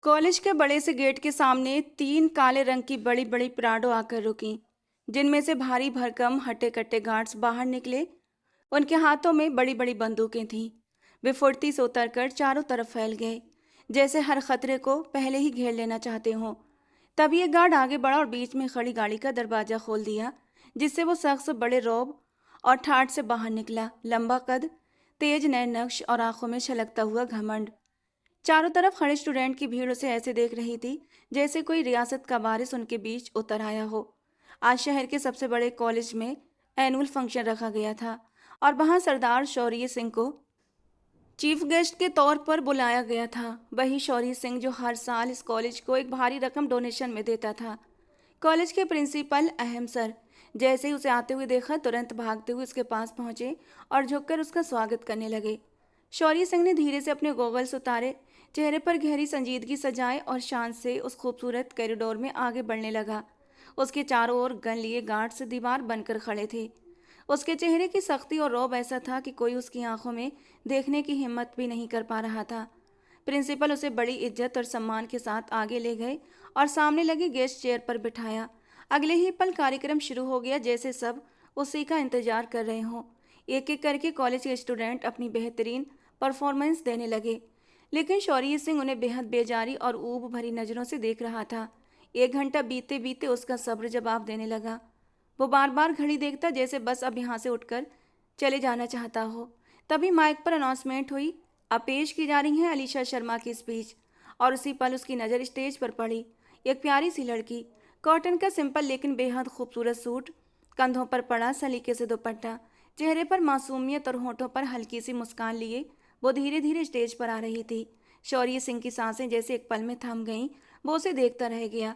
College के बड़े से गेट के सामने तीन काले रंग की बड़ी बड़ी प्राडो आकर रुकी, जिनमें से भारी भरकम हट्टे कट्टे गार्ड्स बाहर निकले। उनके हाथों में बड़ी बड़ी बंदूकें थीं। वे फुर्ती से उतरकर चारों तरफ फैल गए, जैसे हर खतरे को पहले ही घेर लेना चाहते हों। तभी एक गार्ड आगे बढ़ा और बीच में खड़ी गाड़ी का दरवाजा खोल दिया, जिससे वो शख्स बड़े रौब और ठाठ से बाहर निकला। लंबा कद, तेज नए नक्श और आंखों में छलकता हुआ घमंड। चारों तरफ खड़े स्टूडेंट की भीड़ उसे ऐसे देख रही थी जैसे कोई रियासत का वारिस उनके बीच उतर आया हो। आज शहर के सबसे बड़े कॉलेज में एनुअल फंक्शन रखा गया था और वहां सरदार शौर्य सिंह को चीफ गेस्ट के तौर पर बुलाया गया था। वही शौर्य सिंह जो हर साल इस कॉलेज को एक भारी रकम डोनेशन में देता था। कॉलेज के प्रिंसिपल अहम सर जैसे ही उसे आते हुए देखा, तुरंत भागते हुए उसके पास पहुंचे और झुककर उसका स्वागत करने लगे। शौर्य सिंह ने धीरे से अपने गॉगल्स उतारे, चेहरे पर गहरी संजीदगी सजाए और शान से उस खूबसूरत कॉरिडोर में आगे बढ़ने लगा। उसके चारों ओर गन लिए गार्ड्स दीवार बनकर खड़े थे। उसके चेहरे की सख्ती और रौब ऐसा था कि कोई उसकी आंखों में देखने की हिम्मत भी नहीं कर पा रहा था। प्रिंसिपल उसे बड़ी इज्जत और सम्मान के साथ आगे ले गए और सामने लगी गेस्ट चेयर पर बिठाया। अगले ही पल कार्यक्रम शुरू हो गया, जैसे सब उसी का इंतजार कर रहे हों। एक एक करके कॉलेज के स्टूडेंट अपनी बेहतरीन परफॉर्मेंस देने लगे, लेकिन शौर्य सिंह उन्हें बेहद बेजारी और ऊब भरी नज़रों से देख रहा था। 1 घंटा बीते बीते उसका सब्र जवाब देने लगा। वो बार बार घड़ी देखता, जैसे बस अब यहाँ से उठकर चले जाना चाहता हो। तभी माइक पर अनाउंसमेंट हुई, अब पेश की जा रही है अलीशा शर्मा की स्पीच। और उसी पल उसकी नज़र स्टेज पर पड़ी। एक प्यारी सी लड़की, कॉटन का सिंपल लेकिन बेहद खूबसूरत सूट, कंधों पर पड़ा सलीके से दुपट्टा, चेहरे पर मासूमियत और होठों पर हल्की सी मुस्कान लिए वो धीरे धीरे स्टेज पर आ रही थी। शौर्य सिंह की सांसें जैसे एक पल में थम गईं। वो उसे देखता रह गया।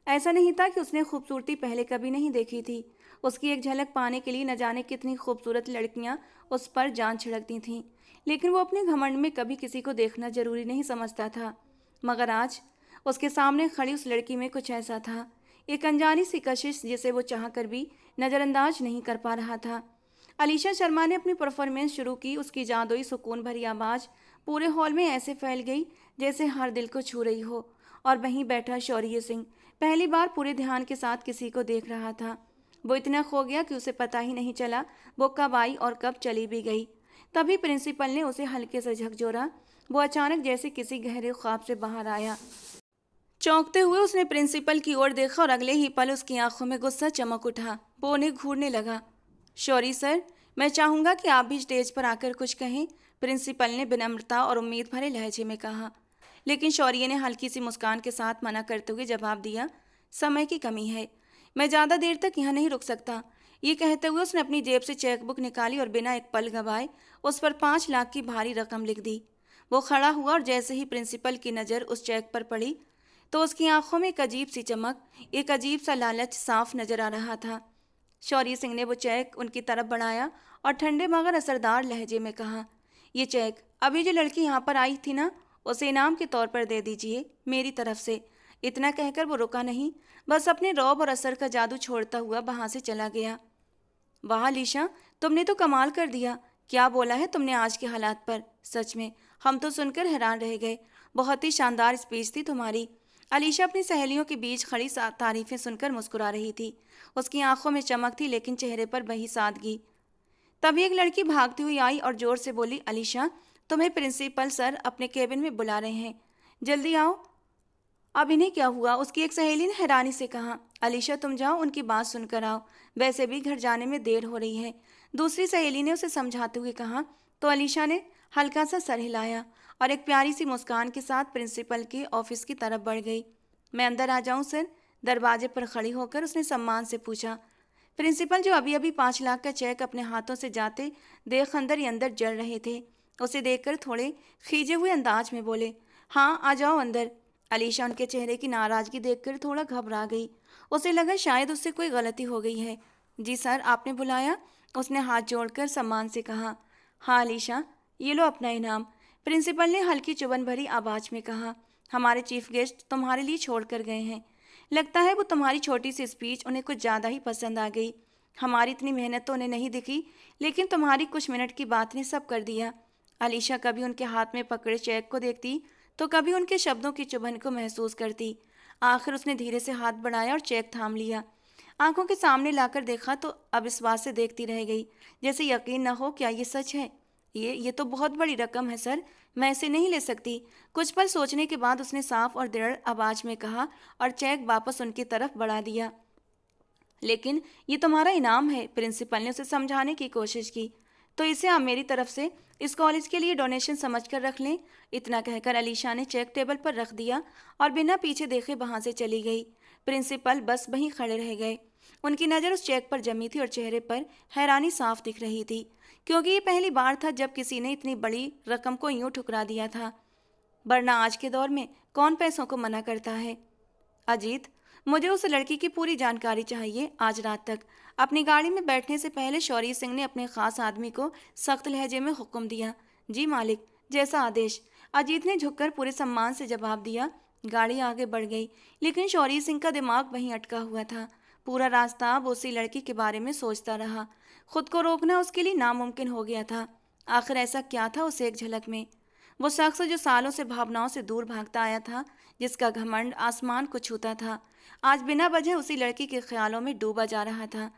ऐसा नहीं था कि उसने खूबसूरती पहले कभी नहीं देखी थी। उसकी एक झलक पाने के लिए न जाने कितनी खूबसूरत लड़कियां उस पर जान छिड़कती थीं, लेकिन वो अपने घमंड में कभी किसी को देखना जरूरी नहीं समझता था। मगर आज उसके सामने खड़ी उस लड़की में कुछ ऐसा था, एक अनजानी सी कशिश जिसे वो चाह कर भी नज़रअंदाज नहीं कर पा रहा था। अलीशा शर्मा ने अपनी परफॉर्मेंस शुरू की। उसकी जादुई सुकून भरी आवाज़ पूरे हॉल में ऐसे फैल गई जैसे हर दिल को छू रही हो। और वहीं बैठा शौर्य सिंह पहली बार पूरे ध्यान के साथ किसी को देख रहा था। वो इतना खो गया कि उसे पता ही नहीं चला वो कब आई और कब चली भी गई। तभी प्रिंसिपल ने उसे हल्के से झकझोरा। वो अचानक जैसे किसी गहरे ख्वाब से बाहर आया। चौंकते हुए उसने प्रिंसिपल की ओर देखा और अगले ही पल उसकी आंखों में गुस्सा चमक उठा। वो उन्हें घूरने लगा। शौरी सर, मैं चाहूंगा कि आप भी स्टेज पर आकर कुछ कहें, प्रिंसिपल ने विनम्रता और उम्मीद भरे लहजे में कहा। लेकिन शौर्य ने हल्की सी मुस्कान के साथ मना करते हुए जवाब दिया, समय की कमी है, मैं ज़्यादा देर तक यहाँ नहीं रुक सकता। ये कहते हुए उसने अपनी जेब से चेकबुक निकाली और बिना एक पल गवाए उस पर 5 लाख की भारी रकम लिख दी। वो खड़ा हुआ और जैसे ही प्रिंसिपल की नज़र उस चेक पर पड़ी तो उसकी आंखों में एक अजीब सी चमक, एक अजीब सा लालच साफ नजर आ रहा था। शौर्य सिंह ने वो चेक उनकी तरफ बढ़ाया और ठंडे मगर असरदार लहजे में कहा, ये चेक अभी जो लड़की यहाँ पर आई थी ना, उसे इनाम के तौर पर दे दीजिए मेरी तरफ से। इतना कहकर वो रुका नहीं, बस अपने रौब और असर का जादू छोड़ता हुआ वहाँ से चला गया। वाह अलीशा, तुमने तो कमाल कर दिया। क्या बोला है तुमने आज के हालात पर? सच में हम तो सुनकर हैरान रह गए। बहुत ही शानदार स्पीच थी तुम्हारी। अलीशा अपनी सहेलियों के बीच खड़ी तारीफें सुनकर मुस्कुरा रही थी। उसकी आंखों में चमक थी लेकिन चेहरे पर वही सादगी। तभी एक लड़की भागती हुई आई और जोर से बोली, अलीशा, तुम्हें प्रिंसिपल सर अपने केबिन में बुला रहे हैं, जल्दी आओ। अब इन्हें क्या हुआ? उसकी एक सहेली ने हैरानी से कहा। अलीशा, तुम जाओ, उनकी बात सुनकर आओ, वैसे भी घर जाने में देर हो रही है, दूसरी सहेली ने उसे समझाते हुए कहा। तो अलीशा ने हल्का सा सर हिलाया और एक प्यारी सी मुस्कान के साथ प्रिंसिपल के ऑफिस की तरफ बढ़ गई। मैं अंदर आ जाऊं सर? दरवाजे पर खड़ी होकर उसने सम्मान से पूछा। प्रिंसिपल, जो अभी अभी 5 लाख का चेक अपने हाथों से जाते देख अंदर ही अंदर जल रहे थे, उसे देखकर थोड़े खींचे हुए अंदाज में बोले, हाँ आ जाओ अंदर। अलीशा उनके चेहरे की नाराजगी देखकर थोड़ा घबरा गई। उसे लगा शायद उससे कोई गलती हो गई है। जी सर, आपने बुलाया? उसने हाथ जोड़कर सम्मान से कहा। हाँ अलीशा, ये लो अपना इनाम, प्रिंसिपल ने हल्की चुभन भरी आवाज में कहा। हमारे चीफ गेस्ट तुम्हारे लिए छोड़ कर गए हैं। लगता है वो तुम्हारी छोटी सी स्पीच उन्हें कुछ ज़्यादा ही पसंद आ गई। हमारी इतनी मेहनत तो उन्हें नहीं दिखी, लेकिन तुम्हारी कुछ मिनट की बात ने सब कर दिया। अलीशा कभी उनके हाथ में पकड़े चेक को देखती तो कभी उनके शब्दों की चुभन को महसूस करती। आखिर उसने धीरे से हाथ बढ़ाया और चेक थाम लिया। आंखों के सामने लाकर देखा तो अविश्वास से देखती रह गई, जैसे यकीन न हो क्या ये सच है। ये तो बहुत बड़ी रकम है सर, मैं इसे नहीं ले सकती। कुछ पल सोचने के बाद उसने साफ और दृढ़ आवाज में कहा और चेक वापस उनकी तरफ बढ़ा दिया। लेकिन ये तुम्हारा इनाम है, प्रिंसिपल ने उसे समझाने की कोशिश की। तो इसे आप मेरी तरफ से इस कॉलेज के लिए डोनेशन समझकर रख लें। इतना कहकर अलीशा ने चेक टेबल पर रख दिया और बिना पीछे देखे वहां से चली गई। प्रिंसिपल बस वहीं खड़े रह गए। उनकी नज़र उस चेक पर जमी थी और चेहरे पर हैरानी साफ दिख रही थी, क्योंकि ये पहली बार था जब किसी ने इतनी बड़ी रकम को यूं ठुकरा दिया था। वरना आज के दौर में कौन पैसों को मना करता है। अजीत, मुझे उस लड़की की पूरी जानकारी चाहिए आज रात तक। अपनी गाड़ी में बैठने से पहले शौर्य सिंह ने अपने खास आदमी को सख्त लहजे में हुक्म दिया। जी मालिक, जैसा आदेश। अजीत ने झुककर पूरे सम्मान से जवाब दिया। गाड़ी आगे बढ़ गई, लेकिन शौर्य सिंह का दिमाग वहीं अटका हुआ था। पूरा रास्ता अब उसी लड़की के बारे में सोचता रहा। खुद को रोकना उसके लिए नामुमकिन हो गया था। आखिर ऐसा क्या था उस एक झलक में? वो शख्स जो सालों से भावनाओं से दूर भागता आया था, जिसका घमंड आसमान को छूता था, आज बिना वजह उसी लड़की के ख्यालों में डूबा जा रहा था।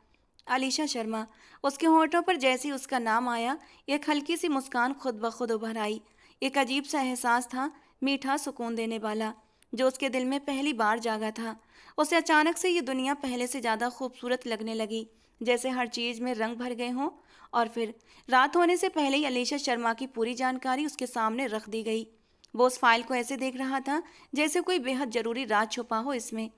अलीशा शर्मा। उसके होठों पर जैसे ही उसका नाम आया, एक हल्की सी मुस्कान खुद ब खुद उभर आई। एक अजीब सा एहसास था, मीठा सुकून देने वाला, जो उसके दिल में पहली बार जागा था। उसे अचानक से ये दुनिया पहले से ज़्यादा खूबसूरत लगने लगी, जैसे हर चीज़ में रंग भर गए हों। और फिर रात होने से पहले ही अलीशा शर्मा की पूरी जानकारी उसके सामने रख दी गई। वो उस फाइल को ऐसे देख रहा था जैसे कोई बेहद ज़रूरी राज छुपा हो इसमें।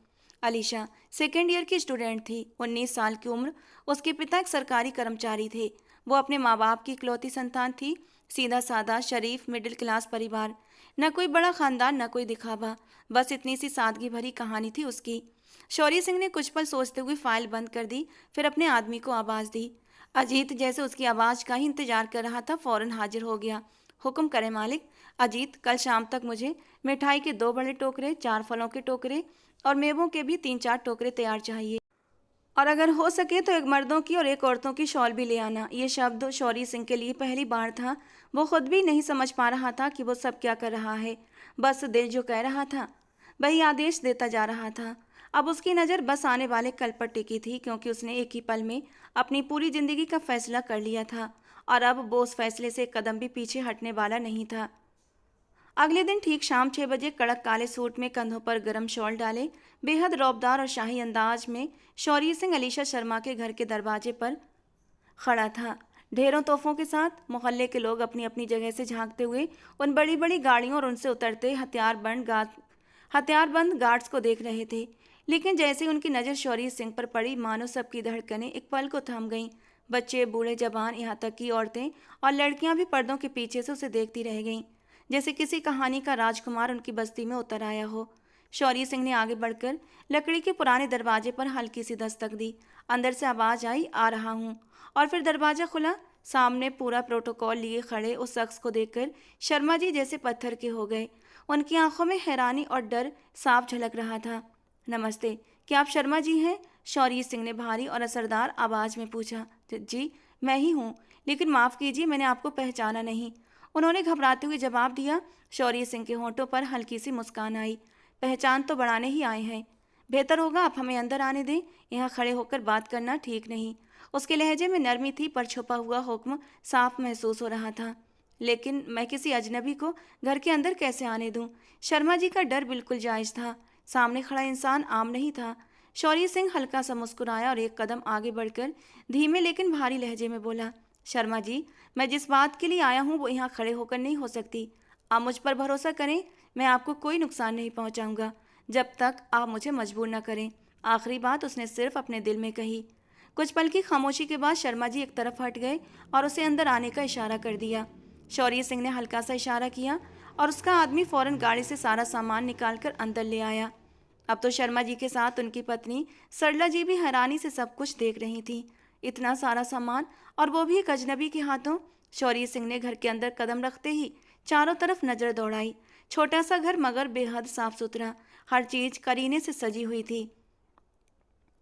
अलीशा सेकेंड ईयर की स्टूडेंट थी, 19 साल की उम्र। उसके पिता एक सरकारी कर्मचारी थे। वो अपने माँ बाप की इकलौती संतान थी। सीधा साधा शरीफ मिडिल क्लास परिवार। न कोई बड़ा खानदान, न कोई दिखावा, बस इतनी सी सादगी भरी कहानी थी उसकी। शौर्य सिंह ने कुछ पल सोचते हुए फाइल बंद कर दी, फिर अपने आदमी को आवाज़ दी। अजीत, जैसे उसकी आवाज़ का ही इंतजार कर रहा था, फौरन हाजिर हो गया। हुक्म करें मालिक। अजीत, कल शाम तक मुझे मिठाई के 2 बड़े टोकरे, 4 फलों के टोकरे और मेवों के भी 3-4 टोकरे तैयार चाहिए। और अगर हो सके तो एक मर्दों की और एक औरतों की शॉल भी ले आना। ये शब्द शौर्य सिंह के लिए पहली बार था। वो खुद भी नहीं समझ पा रहा था कि वो सब क्या कर रहा है। बस दिल जो कह रहा था वही आदेश देता जा रहा था। अब उसकी नज़र बस आने वाले कल पर टिकी थी, क्योंकि उसने एक ही पल में अपनी पूरी जिंदगी का फैसला कर लिया था और अब वो उस फैसले से एक कदम भी पीछे हटने वाला नहीं था। अगले दिन ठीक शाम 6 बजे कड़क काले सूट में, कंधों पर गरम शॉल डाले, बेहद रौबदार और शाही अंदाज में शौर्य सिंह अलीशा शर्मा के घर के दरवाजे पर खड़ा था। ढेरों तोहफों के साथ मोहल्ले के लोग अपनी अपनी जगह से झांकते हुए उन बड़ी बड़ी गाड़ियों और उनसे उतरते हथियारबंद गार्ड्स को देख रहे थे। लेकिन जैसे ही उनकी नज़र शौर्य सिंह पर पड़ी, मानो सबकी धड़कनें एक पल को थम गईं। बच्चे, बूढ़े, जवान, यहाँ तक कि औरतें और लड़कियां भी पर्दों के पीछे से उसे देखती रह गईं, जैसे किसी कहानी का राजकुमार उनकी बस्ती में उतर आया हो। शौर्य सिंह ने आगे बढ़कर लकड़ी के पुराने दरवाजे पर हल्की सी दस्तक दी। अंदर से आवाज़ आई, आ रहा हूँ। और फिर दरवाज़ा खुला। सामने पूरा प्रोटोकॉल लिए खड़े उस शख्स को देखकर शर्मा जी जैसे पत्थर के हो गए। उनकी आंखों में हैरानी और डर साफ झलक रहा था। नमस्ते, क्या आप शर्मा जी हैं? शौर्य सिंह ने भारी और असरदार आवाज़ में पूछा। जी, मैं ही हूँ, लेकिन माफ़ कीजिए, मैंने आपको पहचाना नहीं, उन्होंने घबराते हुए जवाब दिया। शौर्य सिंह के होंठों पर हल्की सी मुस्कान आई। पहचान तो बढ़ाने ही आए हैं। बेहतर होगा आप हमें अंदर आने दें, यहाँ खड़े होकर बात करना ठीक नहीं। उसके लहजे में नरमी थी, पर छुपा हुआ हुक्म साफ महसूस हो रहा था। लेकिन मैं किसी अजनबी को घर के अंदर कैसे आने दूं? शर्मा जी का डर बिल्कुल जायज़ था। सामने खड़ा इंसान आम नहीं था। शौर्य सिंह हल्का सा मुस्कुराया और एक कदम आगे बढ़कर धीमे लेकिन भारी लहजे में बोला, शर्मा जी, मैं जिस बात के लिए आया हूँ वो यहाँ खड़े होकर नहीं हो सकती। आप मुझ पर भरोसा करें, मैं आपको कोई नुकसान नहीं पहुँचाऊँगा जब तक आप मुझे मजबूर न करें। आखिरी बात उसने सिर्फ अपने दिल में कही। कुछ पल की खामोशी के बाद शर्मा जी एक तरफ हट गए और उसे अंदर आने का इशारा कर दिया। शौर्य सिंह ने हल्का सा इशारा किया और उसका आदमी फौरन गाड़ी से सारा सामान निकालकर अंदर ले आया। अब तो शर्मा जी के साथ उनकी पत्नी सरला जी भी हैरानी से सब कुछ देख रही थी। इतना सारा सामान, और वो भी एक अजनबी के हाथों। शौर्य सिंह ने घर के अंदर कदम रखते ही चारों तरफ नजर दौड़ाई। छोटा सा घर, मगर बेहद साफ सुथरा, हर चीज करीने से सजी हुई थी।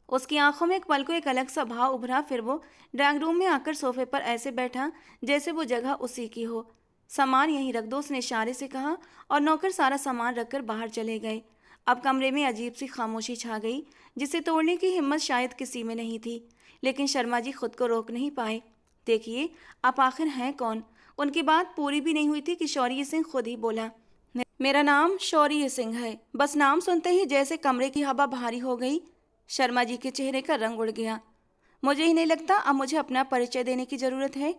उसकी आंखों में एक पल को एक अलग सा भाव उभरा। फिर वो ड्राइंग रूम में आकर सोफे पर ऐसे बैठा जैसे वो जगह उसी की हो। सामान यहीं रख दो, उसने इशारे से कहा और नौकर सारा सामान रखकर बाहर चले गए। अब कमरे में अजीब सी खामोशी छा गई, जिसे तोड़ने की हिम्मत शायद किसी में नहीं थी। लेकिन शर्मा जी खुद को रोक नहीं पाए। देखिए, आप आखिर हैं कौन? उनकी बात पूरी भी नहीं हुई थी कि शौर्य सिंह खुद ही बोला, मेरा नाम शौर्य सिंह है। बस नाम सुनते ही जैसे कमरे की हवा भारी हो गई। शर्मा जी के चेहरे का रंग उड़ गया। मुझे ही नहीं लगता अब मुझे अपना परिचय देने की जरूरत है।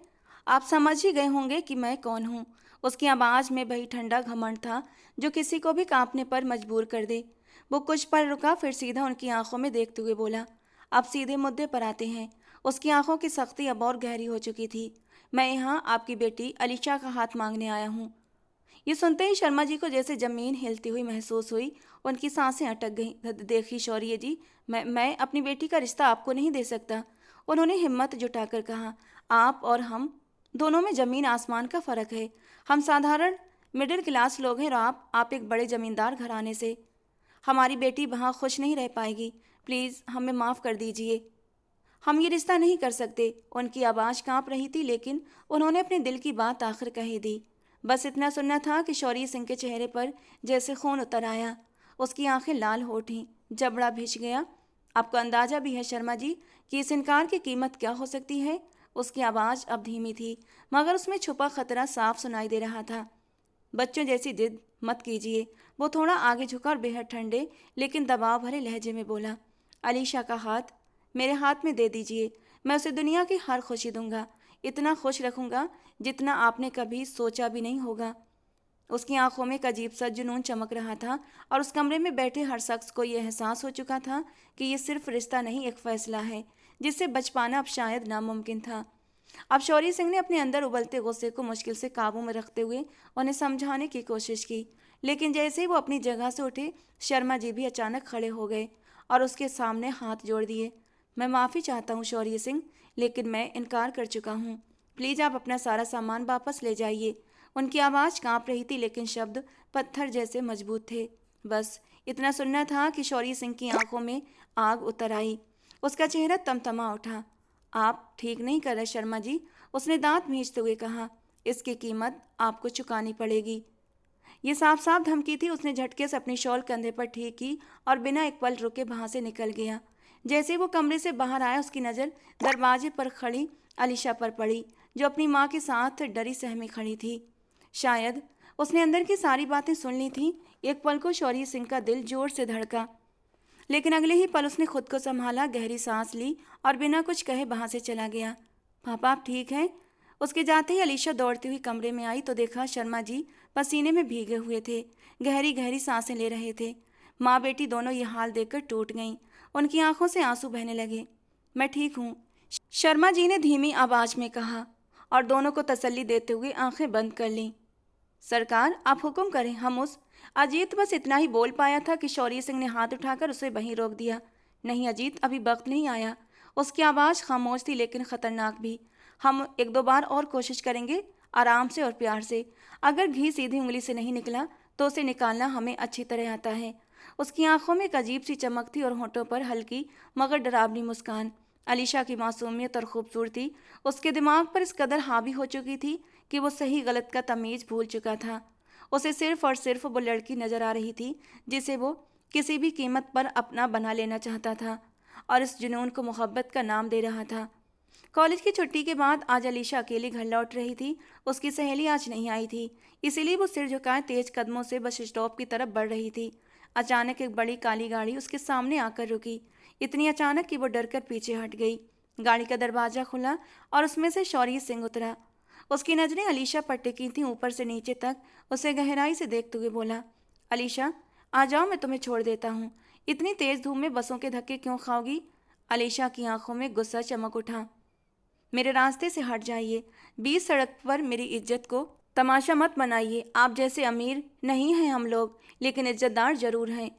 आप समझ ही गए होंगे कि मैं कौन हूँ। उसकी आवाज में वही ठंडा घमंड था जो किसी को भी कांपने पर मजबूर कर दे। वो कुछ पल रुका, फिर सीधा उनकी आंखों में देखते हुए बोला, अब सीधे मुद्दे पर आते हैं। उसकी आंखों की सख्ती अब और गहरी हो चुकी थी। मैं यहाँ आपकी बेटी अलीशा का हाथ मांगने आया हूँ। ये सुनते ही शर्मा जी को जैसे जमीन हिलती हुई महसूस हुई। उनकी सांसें अटक गईं। देखिए शौर्य जी, मैं अपनी बेटी का रिश्ता आपको नहीं दे सकता। उन्होंने हिम्मत जुटाकर कहा, आप और हम दोनों में ज़मीन आसमान का फ़र्क है। हम साधारण मिडिल क्लास लोग हैं और आप एक बड़े ज़मींदार घराने से। हमारी बेटी वहाँ खुश नहीं रह पाएगी। प्लीज़ हमें माफ़ कर दीजिए। हम ये रिश्ता नहीं कर सकते। उनकी आवाज़ कांप रही थी, लेकिन उन्होंने अपने दिल की बात आखिर कह दी। बस इतना सुनना था कि शौर्य सिंह के चेहरे पर जैसे खून उतर आया। उसकी आंखें लाल हो उठीं, जबड़ा भिज गया। आपको अंदाजा भी है शर्मा जी कि इस इनकार की कीमत क्या हो सकती है? उसकी आवाज़ अब धीमी थी, मगर उसमें छुपा खतरा साफ सुनाई दे रहा था। बच्चों जैसी जिद मत कीजिए। वो थोड़ा आगे झुका और बेहद ठंडे लेकिन दबाव भरे लहजे में बोला, अलीशा का हाथ मेरे हाथ में दे दीजिए। मैं उसे दुनिया की हर खुशी दूंगा, इतना खुश रखूंगा जितना आपने कभी सोचा भी नहीं होगा। उसकी आंखों में एक अजीब सा जुनून चमक रहा था और उस कमरे में बैठे हर शख्स को यह एहसास हो चुका था कि ये सिर्फ रिश्ता नहीं, एक फैसला है जिससे बच पाना अब शायद नामुमकिन था। अब शौर्य सिंह ने अपने अंदर उबलते गुस्से को मुश्किल से काबू में रखते हुए उन्हें समझाने की कोशिश की, लेकिन जैसे ही वो अपनी जगह से उठे, शर्मा जी भी अचानक खड़े हो गए और उसके सामने हाथ जोड़ दिए। मैं माफ़ी चाहता हूँ शौर्य सिंह, लेकिन मैं इनकार कर चुका हूँ। प्लीज़ आप अपना सारा सामान वापस ले जाइए। उनकी आवाज़ कांप रही थी, लेकिन शब्द पत्थर जैसे मजबूत थे। बस इतना सुनना था कि शौर्य सिंह की आंखों में आग उतर आई। उसका चेहरा तमतमा उठा। आप ठीक नहीं कर रहे शर्मा जी, उसने दांत भींचते हुए कहा। इसकी कीमत आपको चुकानी पड़ेगी। ये साफ साफ धमकी थी। उसने झटके से अपनी शॉल कंधे पर ठीक की और बिना एक पल रुके वहां से निकल गया। जैसे वो कमरे से बाहर आया, उसकी नज़र दरवाजे पर खड़ी अलीशा पर पड़ी, जो अपनी माँ के साथ डरी सहमी खड़ी थी। शायद उसने अंदर की सारी बातें सुन ली थीं। एक पल को शौर्य सिंह का दिल जोर से धड़का, लेकिन अगले ही पल उसने खुद को संभाला, गहरी सांस ली और बिना कुछ कहे वहां से चला गया। पापा आप ठीक हैं? उसके जाते ही अलीशा दौड़ती हुई कमरे में आई तो देखा शर्मा जी पसीने में भीगे हुए थे, गहरी गहरी सांसें ले रहे थे। माँ बेटी दोनों ये हाल देखकर टूट गईं। उनकी आंखों से आंसू बहने लगे। मैं ठीक हूँ, शर्मा जी ने धीमी आवाज में कहा और दोनों को तसल्ली देते हुए आंखें बंद कर लीं। सरकार आप हुक्म करें, हम उस अजीत बस इतना ही बोल पाया था कि शौर्य सिंह ने हाथ उठाकर उसे वहीं रोक दिया। नहीं अजीत, अभी वक्त नहीं आया। उसकी आवाज़ खामोश थी लेकिन खतरनाक भी। हम एक दो बार और कोशिश करेंगे, आराम से और प्यार से। अगर घी सीधी उंगली से नहीं निकला तो उसे निकालना हमें अच्छी तरह आता है। उसकी आंखों में एक अजीब सी चमक थी और होठों पर हल्की मगर डरावनी मुस्कान। अलीशा की मासूमियत और खूबसूरती उसके दिमाग पर इस कदर हावी हो चुकी थी कि वो सही गलत का तमीज़ भूल चुका था। उसे सिर्फ और सिर्फ वो लड़की नजर आ रही थी जिसे वो किसी भी कीमत पर अपना बना लेना चाहता था और इस जुनून को मोहब्बत का नाम दे रहा था। कॉलेज की छुट्टी के बाद आज अलीशा अकेली घर लौट रही थी। उसकी सहेली आज नहीं आई थी, इसीलिए वो सिर झुकाए तेज कदमों से बस स्टॉप की तरफ बढ़ रही थी। अचानक एक बड़ी काली गाड़ी उसके सामने आकर रुकी, इतनी अचानक कि वो डरकर पीछे हट गई। गाड़ी का दरवाज़ा खुला और उसमें से शौर्य सिंह उतरा। उसकी नज़रें अलीशा पर टिकी थीं, ऊपर से नीचे तक। उसे गहराई से देखते हुए बोला, अलीशा आ जाओ, मैं तुम्हें छोड़ देता हूँ। इतनी तेज़ धूप में बसों के धक्के क्यों खाओगी? अलीशा की आंखों में गुस्सा चमक उठा। मेरे रास्ते से हट जाइए। बीच सड़क पर मेरी इज्जत को तमाशा मत बनाइए। आप जैसे अमीर नहीं हैं हम लोग, लेकिन इज्जतदार जरूर हैं।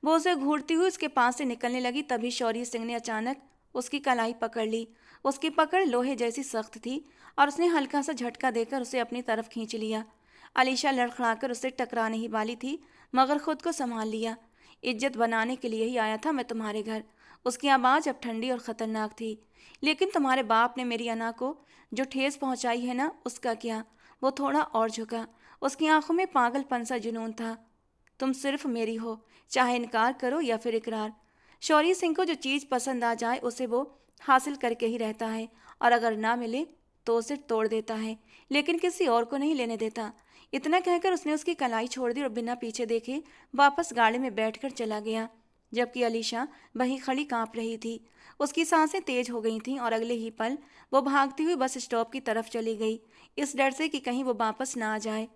वो उसे घूरती हुई उसके पास से निकलने लगी, तभी शौर्य सिंह ने अचानक उसकी कलाई पकड़ ली। उसकी पकड़ लोहे जैसी सख्त थी और उसने हल्का सा झटका देकर उसे अपनी तरफ खींच लिया। अलीशा लड़खड़ाकर उससे टकराने ही वाली थी, मगर खुद को संभाल लिया। इज्जत बनाने के लिए ही आया था मैं तुम्हारे घर। उसकी आवाज़ अब ठंडी और ख़तरनाक थी। लेकिन तुम्हारे बाप ने मेरी अना को जो ठेस पहुंचाई है ना, उसका क्या? वो थोड़ा और झुका। उसकी आंखों में पागलपन सा जुनून था। तुम सिर्फ मेरी हो, चाहे इनकार करो या फिर इकरार। शौर्य सिंह को जो चीज़ पसंद आ जाए उसे वो हासिल करके ही रहता है, और अगर ना मिले तो उसे तोड़ देता है, लेकिन किसी और को नहीं लेने देता। इतना कहकर उसने उसकी कलाई छोड़ दी और बिना पीछे देखे वापस गाड़ी में बैठकर चला गया, जबकि अलीशा वहीं खड़ी कांप रही थी। उसकी सांसें तेज हो गई थीं और अगले ही पल वो भागती हुई बस स्टॉप की तरफ चली गई, इस डर से कि कहीं वो वापस ना आ जाए।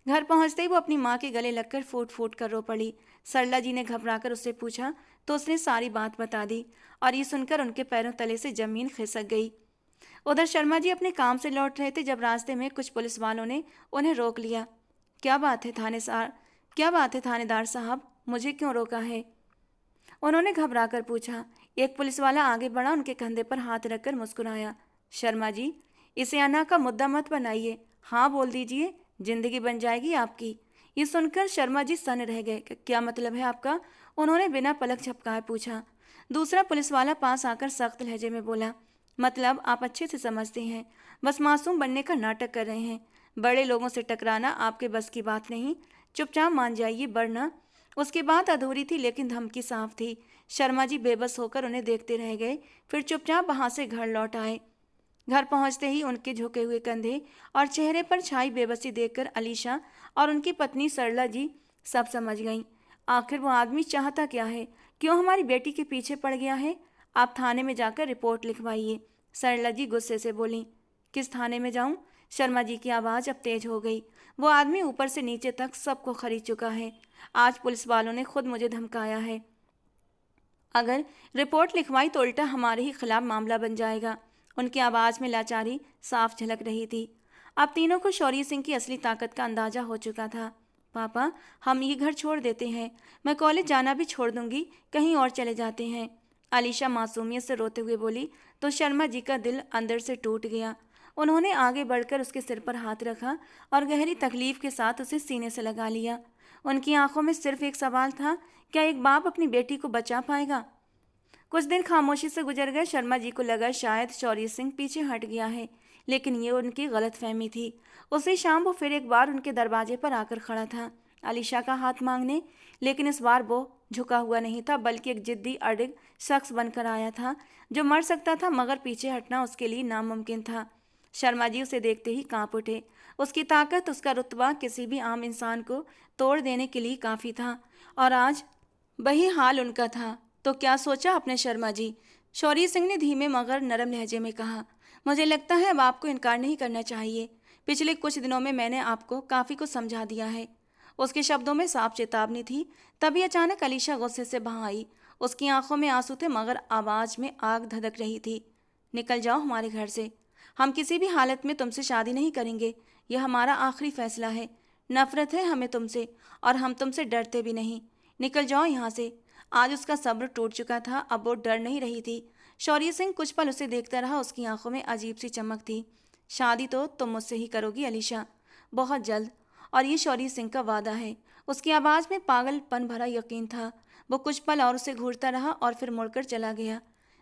घर पहुंचते ही वो अपनी माँ के गले लगकर फूट फूट कर रो पड़ी। सरला जी ने घबराकर उससे पूछा तो उसने सारी बात बता दी, और ये सुनकर उनके पैरों तले से जमीन खिसक गई। उधर शर्मा जी अपने काम से लौट रहे थे जब रास्ते में कुछ पुलिस वालों ने उन्हें रोक लिया। क्या बात है थानेदार साहब, मुझे क्यों रोका है? उन्होंने घबराकर पूछा। एक पुलिस वाला आगे बढ़ा, उनके कंधे पर हाथ रखकर मुस्कुराया। शर्मा जी, इसे अना का मुद्दा मत बनाइए, हाँ बोल दीजिए, जिंदगी बन जाएगी आपकी। ये सुनकर शर्मा जी सन्न रह गए। क्या मतलब है आपका? उन्होंने बिना पलक झपकाए पूछा। दूसरा पुलिस वाला पास आकर सख्त लहजे में बोला, मतलब आप अच्छे से समझते हैं, बस मासूम बनने का नाटक कर रहे हैं। बड़े लोगों से टकराना आपके बस की बात नहीं, चुपचाप मान जाइए, वरना। उसकी बात अधूरी थी लेकिन धमकी साफ थी। शर्मा जी बेबस होकर उन्हें देखते रह गए, फिर चुपचाप वहां से घर लौट आए। घर पहुंचते ही उनके झुके हुए कंधे और चेहरे पर छाई बेबसी देखकर अलीशा और उनकी पत्नी सरला जी सब समझ गईं। आखिर वो आदमी चाहता क्या है? क्यों हमारी बेटी के पीछे पड़ गया है? आप थाने में जाकर रिपोर्ट लिखवाइए, सरला जी गुस्से से बोली। किस थाने में जाऊं? शर्मा जी की आवाज़ अब तेज हो गई। वो आदमी ऊपर से नीचे तक सबको खरीद चुका है। आज पुलिस वालों ने खुद मुझे धमकाया है। अगर रिपोर्ट लिखवाई तो उल्टा हमारे ही खिलाफ मामला बन जाएगा। उनकी आवाज़ में लाचारी साफ झलक रही थी। अब तीनों को शौर्य सिंह की असली ताकत का अंदाजा हो चुका था। पापा, हम ये घर छोड़ देते हैं, मैं कॉलेज जाना भी छोड़ दूंगी, कहीं और चले जाते हैं, अलीशा मासूमियत से रोते हुए बोली। तो शर्मा जी का दिल अंदर से टूट गया। उन्होंने आगे बढ़कर उसके सिर पर हाथ रखा और गहरी तकलीफ के साथ उसे सीने से लगा लिया। उनकी आंखों में सिर्फ एक सवाल था, क्या एक बाप अपनी बेटी को बचा पाएगा? कुछ दिन खामोशी से गुजर गए। शर्मा जी को लगा शायद शौर्य सिंह पीछे हट गया है, लेकिन ये उनकी गलतफहमी थी। उसी शाम वो फिर एक बार उनके दरवाजे पर आकर खड़ा था, अलीशा का हाथ मांगने। लेकिन इस बार वो झुका हुआ नहीं था, बल्कि एक जिद्दी अडिग शख्स बनकर आया था जो मर सकता था मगर पीछे हटना उसके लिए नामुमकिन था। शर्मा जी उसे देखते ही कांप उठे। उसकी ताकत, उसका रुतबा किसी भी आम इंसान को तोड़ देने के लिए काफ़ी था, और आज वही हाल उनका था। तो क्या सोचा आपने शर्मा जी? शौर्य सिंह ने धीमे मगर नरम लहजे में कहा। मुझे लगता है अब आपको इनकार नहीं करना चाहिए। पिछले कुछ दिनों में मैंने आपको काफ़ी कुछ समझा दिया है। उसके शब्दों में साफ चेतावनी थी। तभी अचानक अलीशा गुस्से से वहां आई। उसकी आंखों में आंसू थे मगर आवाज़ में आग धधक रही थी। निकल जाओ हमारे घर से, हम किसी भी हालत में तुमसे शादी नहीं करेंगे, यह हमारा आखिरी फैसला है। नफरत है हमें तुमसे, और हम तुमसे डरते भी नहीं। निकल जाओ यहाँ से। आज उसका सब्र टूट चुका था, अब वो डर नहीं रही थी। शौर्य सिंह कुछ पल उसे देखता रहा, उसकी आंखों में अजीब सी चमक थी। शादी तो तुम मुझसे ही करोगी अलीशा, बहुत जल्द, और ये शौर्य सिंह का वादा है। उसकी आवाज़ में पागलपन भरा यकीन था। वो कुछ पल और उसे घूरता रहा और फिर मुड़कर चला गया।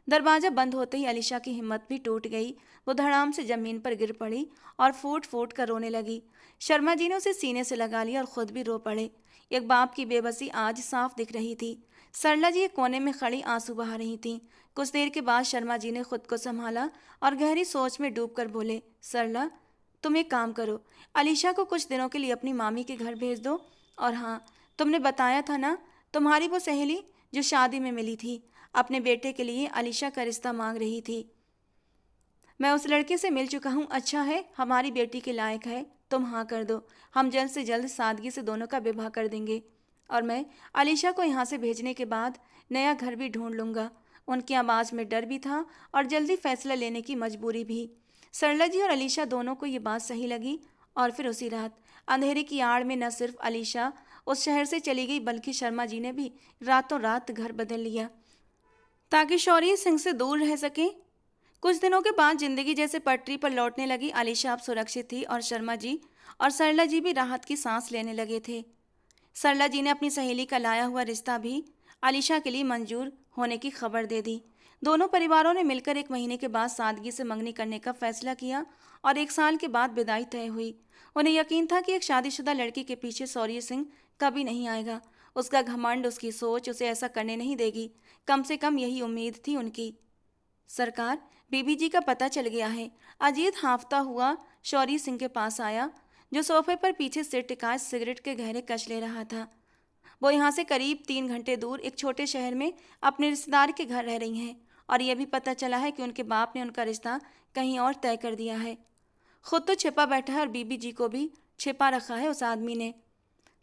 दरवाज़ा बंद होते ही अलीशा की हिम्मत भी टूट गई। वो धड़ाम से जमीन पर गिर पड़ी और फूट फूट कर रोने लगी। शर्मा जी ने उसे सीने से लगा लिया और खुद भी रो पड़े। एक बाप की बेबसी आज साफ दिख रही थी। सरला जी एक कोने में खड़ी आंसू बहा रही थीं। कुछ देर के बाद शर्मा जी ने खुद को संभाला और गहरी सोच में डूबकर बोले, सरला, तुम एक काम करो, अलीशा को कुछ दिनों के लिए अपनी मामी के घर भेज दो। और हाँ, तुमने बताया था ना, तुम्हारी वो सहेली जो शादी में मिली थी, अपने बेटे के लिए अलीशा का रिश्ता मांग रही थी, मैं उस लड़के से मिल चुका हूँ। अच्छा है, हमारी बेटी के लायक है, तुम हाँ कर दो। हम जल्द से जल्द सादगी से दोनों का विवाह कर देंगे, और मैं अलीशा को यहाँ से भेजने के बाद नया घर भी ढूंढ लूँगा। उनकी आवाज़ में डर भी था और जल्दी फैसला लेने की मजबूरी भी। सरला जी और अलीशा दोनों को ये बात सही लगी, और फिर उसी रात अंधेरे की आड़ में न सिर्फ अलीशा उस शहर से चली गई, बल्कि शर्मा जी ने भी रातों रात घर बदल लिया ताकि शौर्य सिंह से दूर रह सके। कुछ दिनों के बाद जिंदगी जैसे पटरी पर लौटने लगी। अलीशा अब सुरक्षित थी और शर्मा जी और सरला जी भी राहत की सांस लेने लगे थे। सरला जी ने अपनी सहेली का लाया हुआ रिश्ता भी अलीशा के लिए मंजूर होने की खबर दे दी। दोनों परिवारों ने मिलकर 1 महीने के बाद सादगी से मंगनी करने का फैसला किया और 1 साल के बाद विदाई तय हुई। उन्हें यकीन था कि एक शादीशुदा लड़की के पीछे शौर्य सिंह कभी नहीं आएगा। उसका घमंड, उसकी सोच उसे ऐसा करने नहीं देगी। कम से कम यही उम्मीद थी उनकी। सरकार, बीबी जी का पता चल गया है। अजीत हाँफता हुआ शौर्य सिंह के पास आया, जो सोफे पर पीछे सिर टिकाए सिगरेट के गहरे कश ले रहा था। वो यहाँ से करीब 3 घंटे दूर एक छोटे शहर में अपने रिश्तेदार के घर रह रही हैं और यह भी पता चला है कि उनके बाप ने उनका रिश्ता कहीं और तय कर दिया है। खुद तो छिपा बैठा है और बीबी जी को भी छिपा रखा है उस आदमी ने।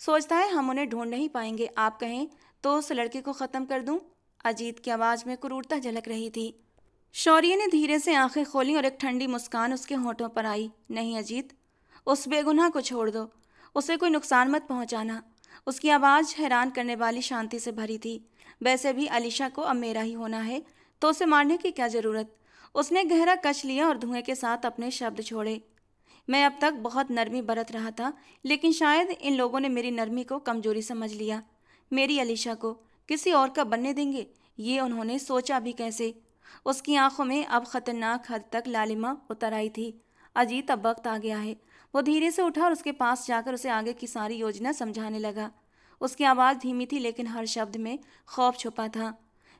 सोचता है हम उन्हें ढूंढ नहीं पाएंगे। आप कहें तो उस लड़के को ख़त्म कर दूं? अजीत की आवाज़ में क्रूरता झलक रही थी। शौर्य ने धीरे से आंखें खोली और एक ठंडी मुस्कान उसके होठों पर आई। नहीं अजीत, उस बेगुनाह को छोड़ दो। उसे कोई नुकसान मत पहुंचाना। उसकी आवाज़ हैरान करने वाली शांति से भरी थी। वैसे भी अलीशा को अब मेरा ही होना है, तो उसे मारने की क्या ज़रूरत। उसने गहरा कश लिया और धुएं के साथ अपने शब्द छोड़े। मैं अब तक बहुत नरमी बरत रहा था, लेकिन शायद इन लोगों ने मेरी नरमी को कमजोरी समझ लिया। मेरी अलीशा को किसी और का बनने देंगे, ये उन्होंने सोचा भी कैसे। उसकी आंखों में अब खतरनाक हद तक लालिमा उतर आई थी। अजीत, अब वक्त आ गया है। वो धीरे से उठा और उसके पास जाकर उसे आगे की सारी योजना समझाने लगा। उसकी आवाज़ धीमी थी, लेकिन हर शब्द में खौफ छुपा था।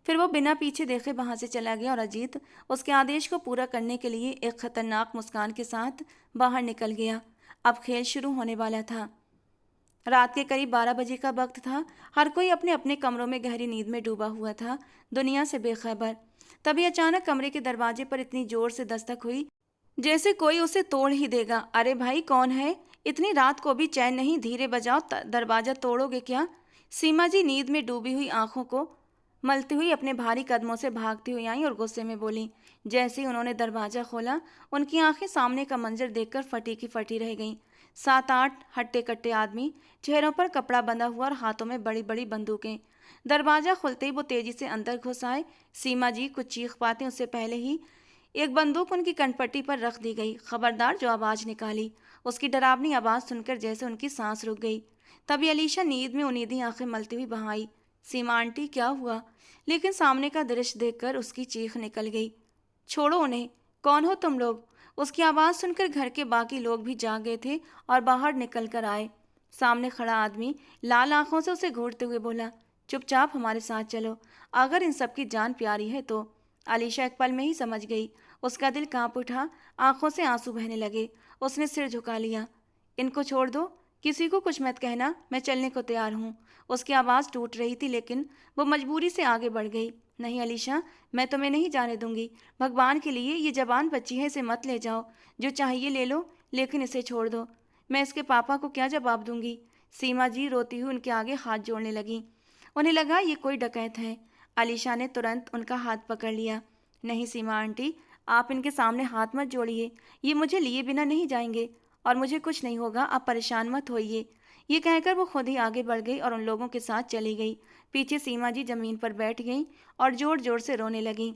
फिर वो बिना पीछे देखे वहाँ से चला गया और अजीत उसके आदेश को पूरा करने के लिए एक खतरनाक मुस्कान के साथ बाहर निकल गया। अब खेल शुरू होने वाला था। रात के करीब 12 बजे का वक्त था। हर कोई अपने अपने कमरों में गहरी नींद में डूबा हुआ था, दुनिया से बेखबर। तभी अचानक कमरे के दरवाजे पर इतनी जोर से दस्तक हुई जैसे कोई उसे तोड़ ही देगा। अरे भाई, कौन है? इतनी रात को भी चैन नहीं? धीरे बजाओ, दरवाजा तोड़ोगे क्या? सीमा जी नींद में डूबी हुई आंखों को मलती हुई अपने भारी कदमों से भागती हुई आई और गुस्से में बोली। जैसे ही उन्होंने दरवाजा खोला, उनकी आंखें सामने का मंजर देखकर फटी की फटी रह गईं। 7-8 हट्टे कट्टे आदमी, चेहरों पर कपड़ा बंधा हुआ और हाथों में बड़ी बड़ी बंदूकें। दरवाजा खुलते ही वो तेजी से अंदर घुस आए। सीमा जी कुछ चीख पाते उससे पहले ही एक बंदूक उनकी कनपट्टी पर रख दी गई। खबरदार, जो आवाज़ निकाली। उसकी डरावनी आवाज़ सुनकर जैसे उनकी सांस रुक गई। तभी अलीशा नींद में उनीदी आंखें मलती हुई वहाँ आई। सीमा आंटी, क्या हुआ? लेकिन सामने का दृश्य देखकर उसकी चीख निकल गई। छोड़ो उन्हें, कौन हो तुम लोग? उसकी आवाज़ सुनकर घर के बाकी लोग भी जाग गए थे और बाहर निकल कर आए। सामने खड़ा आदमी लाल आंखों से उसे घूरते हुए बोला, चुपचाप हमारे साथ चलो, अगर इन सबकी जान प्यारी है तो। अलीशा एक पल में ही समझ गई। उसका दिल कांप उठा, आंखों से आंसू बहने लगे। उसने सिर झुका लिया। इनको छोड़ दो, किसी को कुछ मत कहना, मैं चलने को तैयार हूँ। उसकी आवाज़ टूट रही थी, लेकिन वो मजबूरी से आगे बढ़ गई। नहीं अलीशा, मैं तुम्हें नहीं जाने दूंगी। भगवान के लिए, ये जवान बच्ची है, इसे मत ले जाओ। जो चाहिए ले लो, लेकिन इसे छोड़ दो। मैं इसके पापा को क्या जवाब दूंगी? सीमा जी रोती हुई उनके आगे हाथ जोड़ने लगी। उन्हें लगा ये कोई डकैत है। अलीशा ने तुरंत उनका हाथ पकड़ लिया। नहीं सीमा आंटी, आप इनके सामने हाथ मत जोड़िए। ये मुझे लिए बिना नहीं जाएंगे और मुझे कुछ नहीं होगा, आप परेशान मत होइए। ये कहकर वो खुद ही आगे बढ़ गई और उन लोगों के साथ चली गई। पीछे सीमा जी जमीन पर बैठ गईं और जोर जोर से रोने लगीं।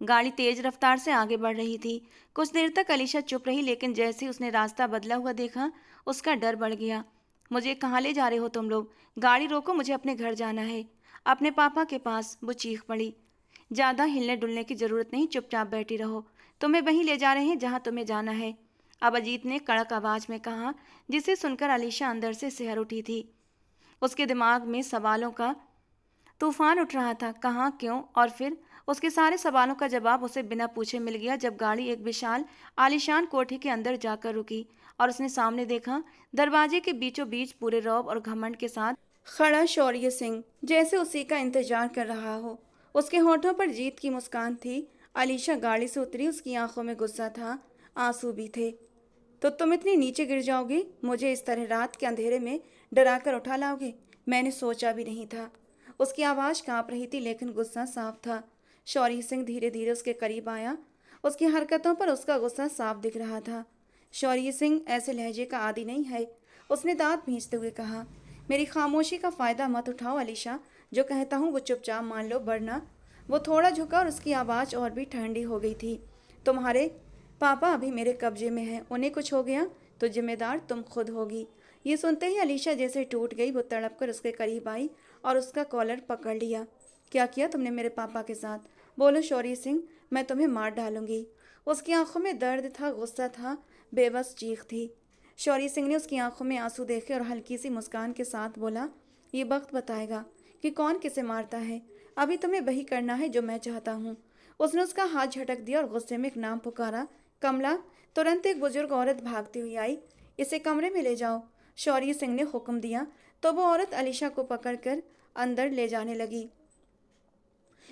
गाड़ी तेज रफ्तार से आगे बढ़ रही थी। कुछ देर तक अलीशा चुप रही, लेकिन जैसे ही उसने रास्ता बदला हुआ देखा, उसका डर बढ़ गया। मुझे कहाँ ले जा रहे हो तुम लोग? गाड़ी रोको, मुझे अपने घर जाना है, अपने पापा के पास, वो चीख पड़ी। ज़्यादा हिलने डुलने की ज़रूरत नहीं, चुपचाप बैठी रहो। तुम्हें वहीं ले जा रहे हैं जहाँ तुम्हें जाना है, अब अजीत ने कड़क आवाज़ में कहा, जिसे सुनकर अलीशा अंदर से सिहर उठी थी। उसके दिमाग में सवालों का तूफान उठ रहा था। कहाँ, क्यों, और फिर उसके सारे सवालों का जवाब उसे बिना पूछे मिल गया जब गाड़ी एक विशाल आलीशान कोठी के अंदर जाकर रुकी और उसने सामने देखा, दरवाजे के बीचों बीच पूरे रौब और घमंड के साथ खड़ा शौर्य सिंह, जैसे उसी का इंतजार कर रहा हो। उसके होठों पर जीत की मुस्कान थी। अलीशा गाड़ी से उतरी, उसकी आंखों में गुस्सा था, आंसू भी थे। तो तुम इतनी नीचे गिर जाओगे? मुझे इस तरह रात के अंधेरे में डरा कर उठा लाओगे? मैंने सोचा भी नहीं था। उसकी आवाज़ कांप रही थी, लेकिन गुस्सा साफ था। शौर्य सिंह धीरे धीरे उसके करीब आया। उसकी हरकतों पर उसका गुस्सा साफ दिख रहा था। शौर्य सिंह ऐसे लहजे का आदी नहीं है। उसने दांत भींचते हुए कहा, मेरी खामोशी का फ़ायदा मत उठाओ अलीशा, जो कहता हूँ वो चुपचाप मान लो, वरना। वो थोड़ा झुका और उसकी आवाज़ और भी ठंडी हो गई थी। तुम्हारे पापा अभी मेरे कब्जे में हैं, उन्हें कुछ हो गया तो जिम्मेदार तुम खुद होगी। ये सुनते ही अलीशा जैसे टूट गई। वो तड़प कर उसके करीब आई और उसका कॉलर पकड़ लिया। क्या किया तुमने मेरे पापा के साथ? बोलो शौर्य सिंह, मैं तुम्हें मार डालूंगी। उसकी आंखों में दर्द था, गुस्सा था, बेबस चीख थी। शौर्य सिंह ने उसकी आंखों में आंसू देखे और हल्की सी मुस्कान के साथ बोला, ये वक्त बताएगा कि कौन किसे मारता है। अभी तुम्हें वही करना है जो मैं चाहता हूँ। उसने उसका हाथ झटक दिया और गुस्से में एक नाम पुकारा, कमला। तुरंत एक बुजुर्ग औरत भागती हुई आई। इसे कमरे में ले जाओ, शौर्य सिंह ने हुक्म दिया। तो वो औरत अलीशा को पकड़कर अंदर ले जाने लगी,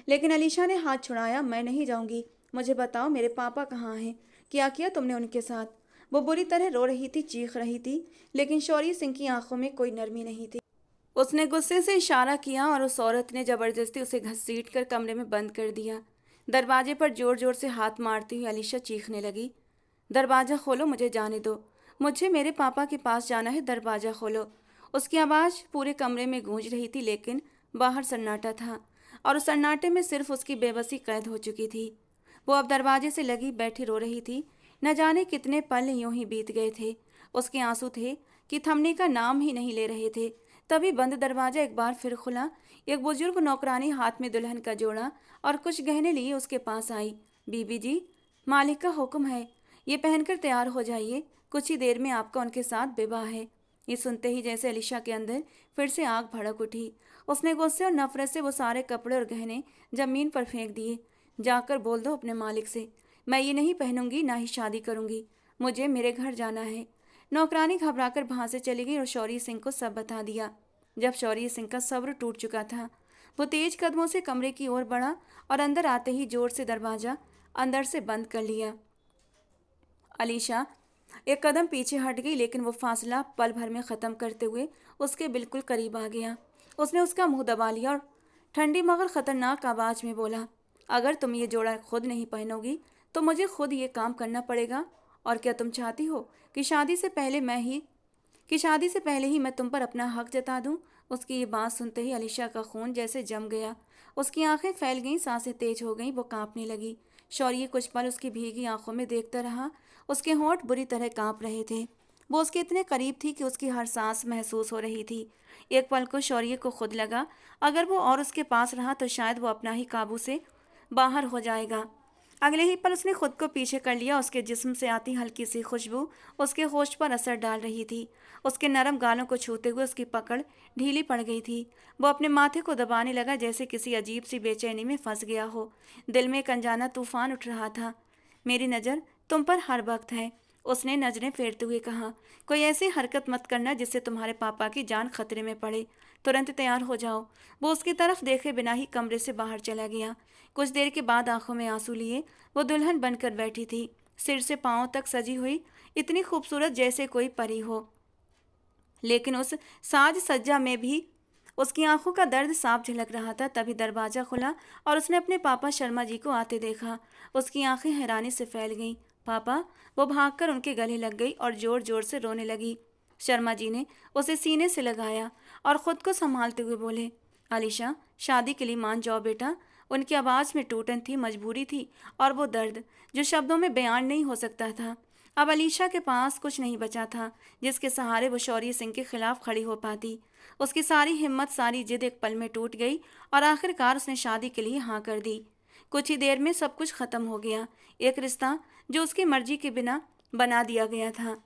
लेकिन अलीशा ने हाथ छुड़ाया। मैं नहीं जाऊंगी, मुझे बताओ मेरे पापा कहाँ हैं? क्या किया तुमने उनके साथ? वो बुरी तरह रो रही थी, चीख रही थी, लेकिन शौर्य सिंह की आंखों में कोई नरमी नहीं थी। उसने गुस्से से इशारा किया और उस औरत ने जबरदस्ती उसे घसीट कर कमरे में बंद कर दिया। दरवाजे पर जोर जोर से हाथ मारती हुई अलीशा चीखने लगी, दरवाज़ा खोलो, मुझे जाने दो, मुझे मेरे पापा के पास जाना है, दरवाज़ा खोलो। उसकी आवाज़ पूरे कमरे में गूंज रही थी, लेकिन बाहर सन्नाटा था और उस सन्नाटे में सिर्फ उसकी बेबसी कैद हो चुकी थी। वो अब दरवाजे से लगी बैठी रो रही थी। न जाने कितने पल यूं ही बीत गए थे। उसके आंसू थे कि थमने का नाम ही नहीं ले रहे थे। तभी बंद दरवाजा एक बार फिर खुला। एक बुजुर्ग नौकरानी हाथ में दुल्हन का जोड़ा और कुछ गहने लिए उसके पास आई। बीबी जी, मालिक का हुक्म है, ये पहनकर तैयार हो जाइए, कुछ ही देर में आपका उनके साथ विवाह है। ये सुनते ही जैसे अलीशा के अंदर फिर से आग भड़क उठी। उसने गुस्से और नफरत से वो सारे कपड़े और गहने जमीन पर फेंक दिए। जाकर बोल दो अपने मालिक से, मैं ये नहीं पहनूंगी, ना ही शादी करूंगी, मुझे मेरे घर जाना है। नौकरानी घबराकर वहां से चली गई और शौर्य सिंह को सब बता दिया। जब शौर्य सिंह का सब्र टूट चुका था, वो तेज कदमों से कमरे की ओर बढ़ा और अंदर आते ही जोर से दरवाजा अंदर से बंद कर लिया। अलीशा एक कदम पीछे हट गई, लेकिन वो फासला पल भर में ख़त्म करते हुए उसके बिल्कुल करीब आ गया। उसने उसका मुंह दबा लिया और ठंडी मगर ख़तरनाक आवाज़ में बोला, अगर तुम ये जोड़ा खुद नहीं पहनोगी तो मुझे खुद ये काम करना पड़ेगा। और क्या तुम चाहती हो कि शादी से पहले ही मैं तुम पर अपना हक जता दूं? उसकी ये बात सुनते ही अलीशा का खून जैसे जम गया। उसकी आंखें फैल गईं, सांसें तेज हो गईं, वो कांपने लगी। शौर्य कुछ पल उसकी भीगी आंखों में देखता रहा। उसके होंठ बुरी तरह कांप रहे थे। वो उसके इतने करीब थी कि उसकी हर सांस महसूस हो रही थी। एक पल को शौर्य को खुद लगा, अगर वो और उसके पास रहा तो शायद वो अपना ही काबू से बाहर हो जाएगा। अगले ही पल उसने खुद को पीछे कर लिया। उसके जिस्म से आती हल्की सी खुशबू उसके होश पर असर डाल रही थी। उसके नरम गालों को छूते हुए उसकी पकड़ ढीली पड़ गई थी। वो अपने माथे को दबाने लगा, जैसे किसी अजीब सी बेचैनी में फंस गया हो। दिल में एक अनजाना तूफान उठ रहा था। मेरी नज़र तुम पर हर वक्त है, उसने नजरें फेरते हुए कहा। कोई ऐसी हरकत मत करना जिससे तुम्हारे पापा की जान खतरे में पड़े। तुरंत तैयार हो जाओ। वो उसकी तरफ देखे बिना ही कमरे से बाहर चला गया। कुछ देर के बाद आंखों में आंसू लिए वो दुल्हन बनकर बैठी थी, सिर से पांव तक सजी हुई, इतनी खूबसूरत जैसे कोई परी हो। लेकिन उस साज सज्जा में भी उसकी आंखों का दर्द साफ झलक रहा था। तभी दरवाजा खुला और उसने अपने पापा शर्मा जी को आते देखा। उसकी आंखें हैरानी से फैल गईं। पापा! वो भागकर उनके गले लग गई और जोर जोर से रोने लगी। शर्मा जी ने उसे सीने से लगाया और खुद को संभालते हुए बोले, अलीशा, शादी के लिए मान जाओ बेटा। उनकी आवाज़ में टूटन थी, मजबूरी थी और वो दर्द जो शब्दों में बयान नहीं हो सकता था। अब अलीशा के पास कुछ नहीं बचा था जिसके सहारे वो शौर्य सिंह के खिलाफ खड़ी हो पाती। उसकी सारी हिम्मत, सारी जिद एक पल में टूट गई और आखिरकार उसने शादी के लिए हाँ कर दी। कुछ ही देर में सब कुछ खत्म हो गया। एक रिश्ता जो उसकी मर्जी के बिना बना दिया गया था।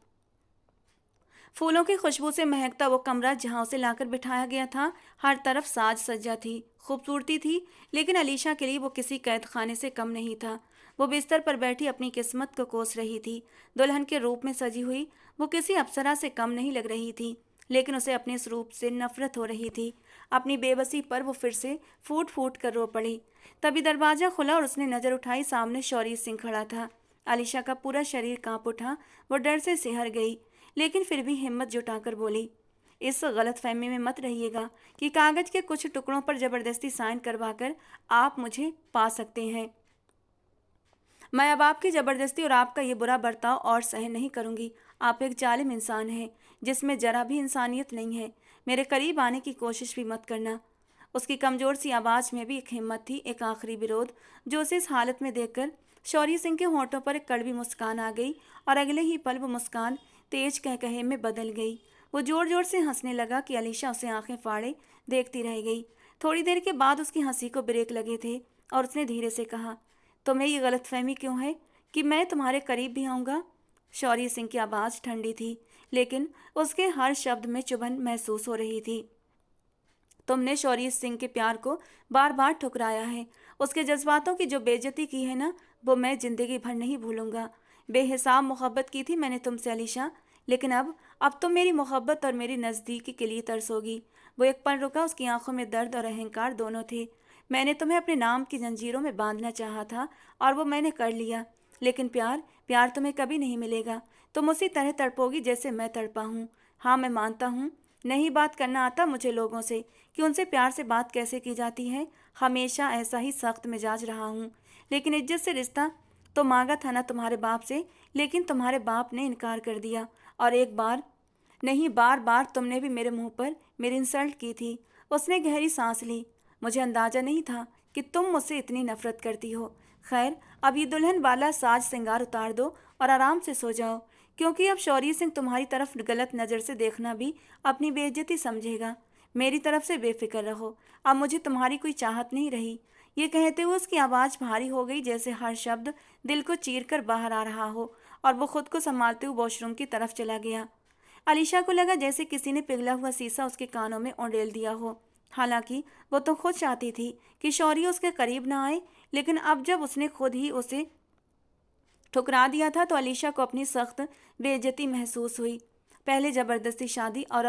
फूलों की खुशबू से महकता वो कमरा जहां उसे लाकर बिठाया गया था, हर तरफ साज सज्जा थी, खूबसूरती थी, लेकिन अलीशा के लिए वो किसी कैद खाने से कम नहीं था। वो बिस्तर पर बैठी अपनी किस्मत को कोस रही थी। दुल्हन के रूप में सजी हुई वो किसी अप्सरा से कम नहीं लग रही थी, लेकिन उसे अपने इस रूप से नफरत हो रही थी। अपनी बेबसी पर वो फिर से फूट फूट कर रो पड़ी। तभी दरवाजा खुला और उसने नजर उठाई, सामने शौर्य सिंह खड़ा था। अलीशा का पूरा शरीर कांप उठा। वो डर से सिहर गई, लेकिन फिर भी हिम्मत जुटाकर बोली, इस गलतफहमी में मत रहिएगा कि कागज के कुछ टुकड़ों पर जबरदस्ती साइन करवाकर आप मुझे पा सकते हैं। मैं अब आपकी ज़बरदस्ती और आपका ये बुरा बर्ताव और सहन नहीं करूंगी। आप एक जालिम इंसान हैं जिसमें जरा भी इंसानियत नहीं है। मेरे करीब आने की कोशिश भी मत करना। उसकी कमज़ोर सी आवाज़ में भी एक हिम्मत थी, एक आखिरी विरोध, जो उसे इस हालत में देखकर शौर्य सिंह के होंठों पर एक कड़वी मुस्कान आ गई और अगले ही पल वो मुस्कान तेज कहकहे में बदल गई। वो जोर जोर से हंसने लगा कि अलीशा उसे आंखें फाड़े देखती रह गई। थोड़ी देर के बाद उसकी हंसी को ब्रेक लगे थे और उसने धीरे से कहा, तुम्हें ये गलतफहमी क्यों है कि मैं तुम्हारे करीब भी आऊँगा? शौर्य सिंह की आवाज़ ठंडी थी, लेकिन उसके हर शब्द में चुभन महसूस हो रही थी। तुमने शौर्य सिंह के प्यार को बार बार ठुकराया है। उसके जज्बातों की जो बेइज्जती की है ना, वो मैं जिंदगी भर नहीं भूलूंगा। बेहिसाब मोहब्बत की थी मैंने तुमसे अलीशा, लेकिन अब तुम मेरी मोहब्बत और मेरी नज़दीकी के लिए तरसोगी। वो एक पल रुका, उसकी आंखों में दर्द और अहंकार दोनों थे। मैंने तुम्हें अपने नाम की जंजीरों में बांधना चाहा था और वो मैंने कर लिया, लेकिन प्यार प्यार तुम्हें कभी नहीं मिलेगा। तुम उसी तरह तड़पोगी जैसे मैं तड़पा हूँ। हाँ, मैं मानता हूँ नहीं बात करना आता मुझे लोगों से कि उनसे प्यार से बात कैसे की जाती है। हमेशा ऐसा ही सख्त मिजाज रहा हूँ, लेकिन इज्जत से रिश्ता तो मांगा था ना तुम्हारे बाप से, लेकिन तुम्हारे बाप ने इनकार कर दिया। और एक बार नहीं, बार बार तुमने भी मेरे मुंह पर मेरी इंसल्ट की थी। उसने गहरी सांस ली। मुझे अंदाजा नहीं था कि तुम मुझसे इतनी नफरत करती हो। खैर, अब ये दुल्हन वाला साज श्रृंगार उतार दो और आराम से सो जाओ, क्योंकि अब शौर्य सिंह तुम्हारी तरफ गलत नज़र से देखना भी अपनी बेइज्जती समझेगा। मेरी तरफ से बेफिक्र रहो, अब मुझे तुम्हारी कोई चाहत नहीं रही। ये कहते हुए उसकी आवाज़ भारी हो गई, जैसे हर शब्द दिल को चीर कर बाहर आ रहा हो, और वो खुद को संभालते हुए वॉशरूम की तरफ चला गया। अलीशा को लगा जैसे किसी ने पिघला हुआ शीशा उसके कानों में उंडेल दिया हो। हालांकि वो तो खुद चाहती थी कि शौर्य उसके करीब ना आए, लेकिन अब जब उसने खुद ही उसे ठुकरा दिया था तो अलीशा को अपनी सख्त बेइज्जती महसूस हुई। पहले जबरदस्ती शादी और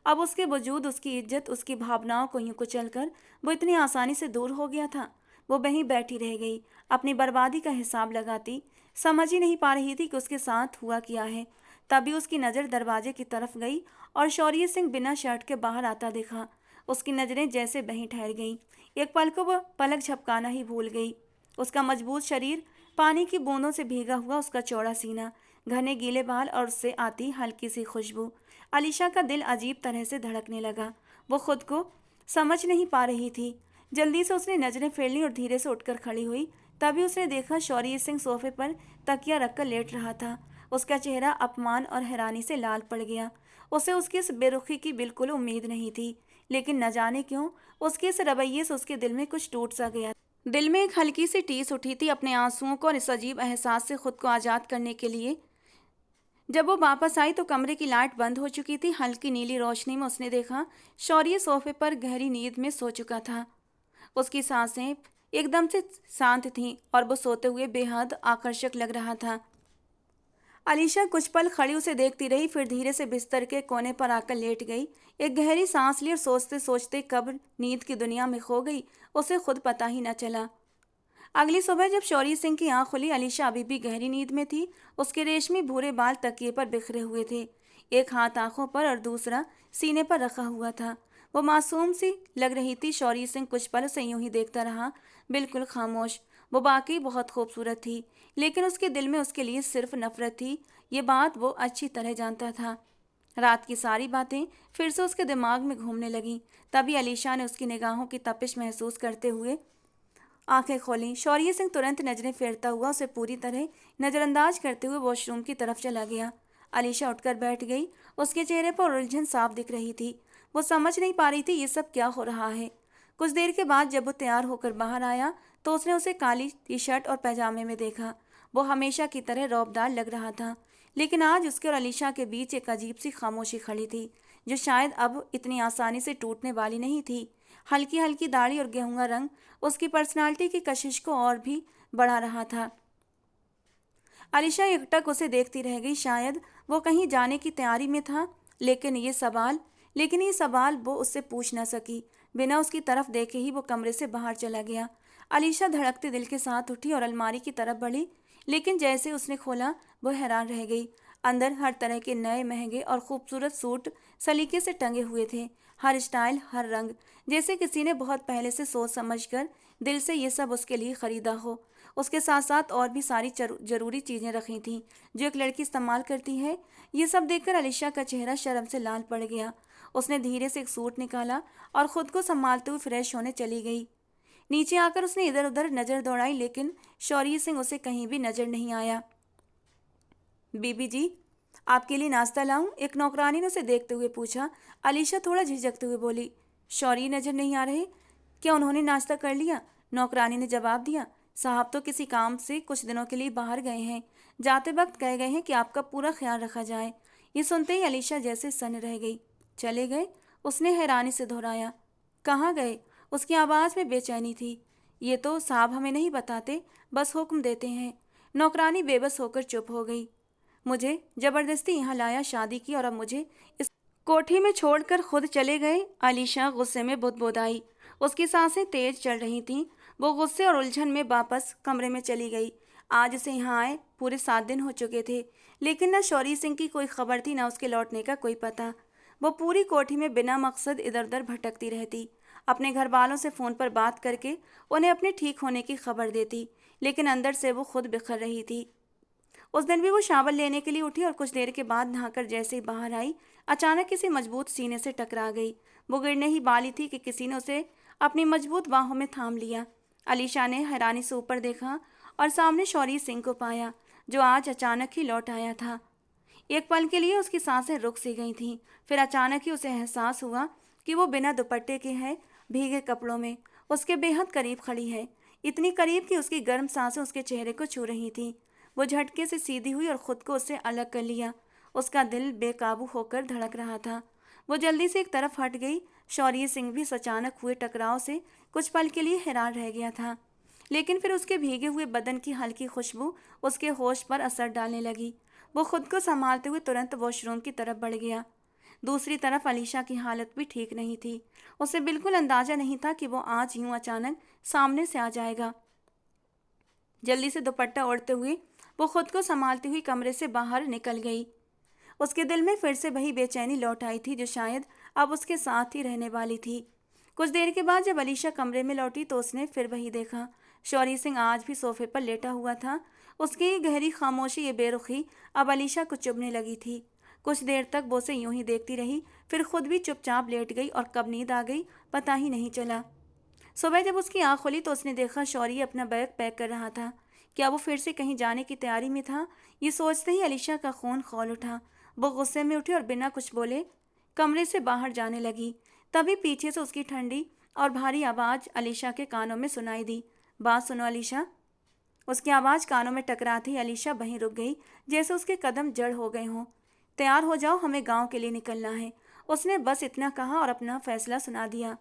अब उसके वजूद, उसकी इज्जत, उसकी भावनाओं को यूं कुचल कर वो इतनी आसानी से दूर हो गया था। वो वहीं बैठी रह गई, अपनी बर्बादी का हिसाब लगाती। समझ ही नहीं पा रही थी कि उसके साथ हुआ क्या है। तभी उसकी नज़र दरवाजे की तरफ गई और शौर्य सिंह बिना शर्ट के बाहर आता दिखा। उसकी नज़रें जैसे वहीं ठहर गईं। एक पल को वह पलक झपकाना ही भूल गई। उसका मजबूत शरीर, पानी की बूंदों से भीगा हुआ उसका चौड़ा सीना, घने गीले बाल और उससे आती हल्की सी खुशबू। अलीशा का दिल अजीब तरह से धड़कने लगा। वो खुद को समझ नहीं पा रही थी। जल्दी से उसने नजरें फेर ली और धीरे से उठकर खड़ी हुई। तभी उसने देखा शौर्य सिंह सोफे पर तकिया रखकर लेट रहा था। उसका चेहरा अपमान और हैरानी से लाल पड़ गया। उसे उसकी इस बेरुखी की बिल्कुल उम्मीद नहीं थी, लेकिन न जाने क्यों उसके इस रवैये से उसके दिल में कुछ टूट सा गया। दिल में एक हल्की सी टीस उठी थी अपने आंसुओं को और इस अजीब एहसास से खुद को आज़ाद करने के लिए। जब वो वापस आई तो कमरे की लाइट बंद हो चुकी थी। हल्की नीली रोशनी में उसने देखा शौर्य सोफे पर गहरी नींद में सो चुका था। उसकी सांसें एकदम से शांत थीं और वो सोते हुए बेहद आकर्षक लग रहा था। अलीशा कुछ पल खड़ी उसे देखती रही, फिर धीरे से बिस्तर के कोने पर आकर लेट गई। एक गहरी सांस ली और सोचते सोचते कब नींद की दुनिया में खो गई उसे खुद पता ही न चला। अगली सुबह जब शौर्य सिंह की आंख खुली, अलीशा अभी भी गहरी नींद में थी। उसके रेशमी भूरे बाल तकिए पर बिखरे हुए थे। एक हाथ आंखों पर और दूसरा सीने पर रखा हुआ था। वो मासूम सी लग रही थी। शौर्य सिंह कुछ पल उसे यूं ही देखता रहा, बिल्कुल खामोश। वो वाकई बहुत खूबसूरत थी, लेकिन उसके दिल में उसके लिए सिर्फ नफरत थी। ये बात वो अच्छी तरह जानता था। रात की सारी बातें फिर से उसके दिमाग में घूमने लगीं। तभी अलीशा ने उसकी निगाहों की तपिश महसूस करते हुए आंखें खोलीं। शौर्य सिंह तुरंत नजरें फेरता हुआ उसे पूरी तरह नजरअंदाज करते हुए वॉशरूम की तरफ चला गया। अलीशा उठकर बैठ गई। उसके चेहरे पर उलझन साफ दिख रही थी। वो समझ नहीं पा रही थी ये सब क्या हो रहा है। कुछ देर के बाद जब वो तैयार होकर बाहर आया तो उसने उसे काली टी शर्ट और पैजामे में देखा। वो हमेशा की तरह रौबदार लग रहा था, लेकिन आज उसके और अलीशा के बीच एक अजीब सी खामोशी खड़ी थी, जो शायद अब इतनी आसानी से टूटने वाली नहीं थी। हल्की हल्की दाढ़ी और गेहूँगा रंग उसकी पर्सनालिटी की कशिश को और भी बढ़ा रहा था। अलीशा एकटक उसे देखती रह गई। शायद वो कहीं जाने की तैयारी में था, लेकिन ये सवाल वो उससे पूछ न सकी। बिना उसकी तरफ देखे ही वो कमरे से बाहर चला गया। अलीशा धड़कते दिल के साथ उठी और अलमारी की तरफ बढ़ी, लेकिन जैसे उसने खोला वो हैरान रह गई। अंदर हर तरह के नए महंगे और खूबसूरत सूट सलीके से टंगे हुए थे। हर स्टाइल, हर रंग, जैसे किसी ने बहुत पहले से सोच समझकर दिल से ये सब उसके लिए खरीदा हो। उसके साथ साथ और भी सारी जरूरी चीज़ें रखी थीं जो एक लड़की इस्तेमाल करती है। ये सब देखकर अलीशा का चेहरा शर्म से लाल पड़ गया। उसने धीरे से एक सूट निकाला और खुद को संभालते हुए फ्रेश होने चली गई। नीचे आकर उसने इधर उधर नज़र दौड़ाई, लेकिन शौर्य सिंह उसे कहीं भी नजर नहीं आया। बीबी जी, आपके लिए नाश्ता लाऊं? एक नौकरानी ने उसे देखते हुए पूछा। अलीशा थोड़ा झिझकते हुए बोली, शौर्य नजर नहीं आ रहे? क्या उन्होंने नाश्ता कर लिया? नौकरानी ने जवाब दिया। साहब तो किसी काम से कुछ दिनों के लिए बाहर गए हैं। जाते वक्त कह गए हैं कि आपका पूरा ख्याल रखा जाए। ये सुनते ही अलीशा जैसे सन्न रह गई। चले गए? उसने हैरानी से दोहराया। कहाँ गए? उसकी आवाज़ में बेचैनी थी। ये तो साहब हमें नहीं बताते, बस हुक्म देते हैं। नौकरानी बेबस होकर चुप हो गई। मुझे जबरदस्ती यहाँ लाया, शादी की, और अब मुझे इस कोठी में छोड़कर खुद चले गए। अलीशा गुस्से में बुदबुदाई। उसकी सांसें तेज चल रही थीं। वो गुस्से और उलझन में वापस कमरे में चली गई। आज से यहाँ आए पूरे 7 दिन हो चुके थे, लेकिन न शौरी सिंह की कोई खबर थी, न उसके लौटने का कोई पता। वो पूरी कोठी में बिना मकसद इधर उधर भटकती रहती। अपने घर वालों से फ़ोन पर बात करके उन्हें अपने ठीक होने की खबर देती, लेकिन अंदर से वो खुद बिखर रही थी। उस दिन भी वो शावल लेने के लिए उठी और कुछ देर के बाद नहाकर जैसे ही बाहर आई, अचानक किसी मजबूत सीने से टकरा गई। वो गिरने ही वाली थी कि किसी ने उसे अपनी मजबूत बाहों में थाम लिया। अलीशा ने हैरानी से ऊपर देखा और सामने शौरी सिंह को पाया, जो आज अचानक ही लौट आया था। एक पल के लिए उसकी सांसें रुक सी गई थीं। फिर अचानक ही उसे एहसास हुआ कि वो बिना दुपट्टे के है, भीगे कपड़ों में, उसके बेहद करीब खड़ी है। इतनी करीब कि उसकी गर्म सांसें उसके चेहरे को छू रही थीं। वो झटके से सीधी हुई और खुद को उससे अलग कर लिया। उसका दिल बेकाबू होकर धड़क रहा था। वो जल्दी से एक तरफ हट गई। शौर्य सिंह भी इस अचानक हुए टकराव से कुछ पल के लिए हैरान रह गया था, लेकिन फिर उसके भीगे हुए बदन की हल्की खुशबू उसके होश पर असर डालने लगी। वो खुद को संभालते हुए तुरंत वॉशरूम की तरफ बढ़ गया। दूसरी तरफ अलीशा की हालत भी ठीक नहीं थी। उसे बिल्कुल अंदाजा नहीं था कि वो आज यूं अचानक सामने से आ जाएगा। जल्दी से दुपट्टा ओढ़ते हुए वो खुद को संभालती हुई कमरे से बाहर निकल गई। उसके दिल में फिर से वही बेचैनी लौट आई थी, जो शायद अब उसके साथ ही रहने वाली थी। कुछ देर के बाद जब अलीशा कमरे में लौटी तो उसने फिर वही देखा। शौरी सिंह आज भी सोफे पर लेटा हुआ था। उसकी ये गहरी खामोशी, ये बेरुखी अब अलीशा को चुभने लगी थी। कुछ देर तक वो उसे यूं ही देखती रही, फिर खुद भी चुपचाप लेट गई और कब नींद आ गई पता ही नहीं चला। सुबह जब उसकी आंख खुली तो उसने देखा शौरी अपना बैग पैक कर रहा था। क्या वो फिर से कहीं जाने की तैयारी में था? ये सोचते ही अलीशा का खून खौल उठा। वो गुस्से में उठी और बिना कुछ बोले कमरे से बाहर जाने लगी। तभी पीछे से उसकी ठंडी और भारी आवाज़ अलीशा के कानों में सुनाई दी। बात सुनो अलीशा। उसकी आवाज़ कानों में टकराती अलीशा वहीं रुक गई, जैसे उसके कदम जड़ हो गए हों। तैयार हो जाओ, हमें गांव के लिए निकलना है। उसने बस इतना कहा और अपना फैसला सुना दिया।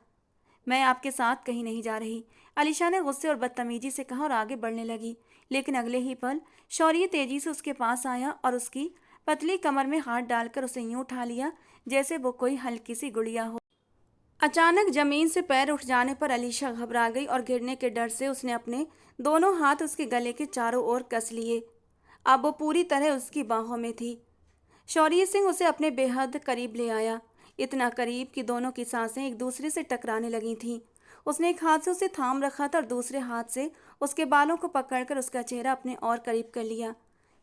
मैं आपके साथ कहीं नहीं जा रही, अलीशा ने गुस्से और बदतमीजी से कहा और आगे बढ़ने लगी। लेकिन अगले ही पल शौर्य तेजी से उसके पास आया और उसकी पतली कमर में हाथ डालकर उसे यूं उठा लिया जैसे वो कोई हल्की सी गुड़िया हो। अचानक जमीन से पैर उठ जाने पर अलीशा घबरा गई और गिरने के डर से उसने अपने दोनों हाथ उसके गले के चारों ओर कस लिए। अब वो पूरी तरह उसकी बाहों में थी। शौर्य सिंह उसे अपने बेहद करीब ले आया, इतना करीब कि दोनों की सांसें एक दूसरे से टकराने लगी थीं। उसने एक हाथ से उसे थाम रखा था और दूसरे हाथ से उसके बालों को पकड़कर उसका चेहरा अपने और करीब कर लिया।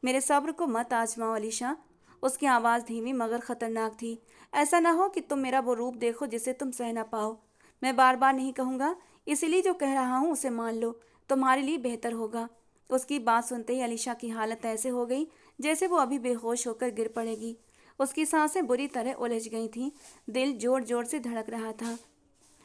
मेरे सब्र को मत आजमाओ अलीशा। उसकी आवाज़ धीमी मगर खतरनाक थी। ऐसा ना हो कि तुम मेरा वो रूप देखो जिसे तुम सह ना पाओ। मैं बार बार नहीं कहूँगा, इसीलिए जो कह रहा हूँ उसे मान लो, तुम्हारे लिए बेहतर होगा। उसकी बात सुनते ही अलीशा की हालत ऐसे हो गई जैसे वो अभी बेहोश होकर गिर पड़ेगी। उसकी सांसें बुरी तरह उलझ गई थीं। दिल जोर जोर से धड़क रहा था।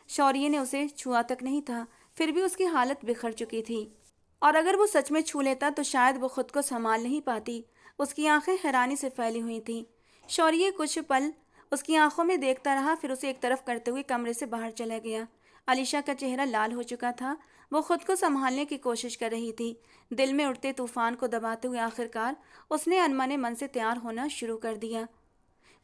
शौर्य ने उसे छुआ तक नहीं था, फिर भी उसकी हालत बिखर चुकी थी, और अगर वो सच में छू लेता तो शायद वो खुद को संभाल नहीं पाती। उसकी आंखें हैरानी से फैली हुई थीं। शौर्य कुछ पल उसकी आंखों में देखता रहा, फिर उसे एक तरफ करते हुए कमरे से बाहर चला गया। अलीशा का चेहरा लाल हो चुका था। वो खुद को संभालने की कोशिश कर रही थी। दिल में उठते तूफान को दबाते हुए आखिरकार उसने अनमने मन से तैयार होना शुरू कर दिया।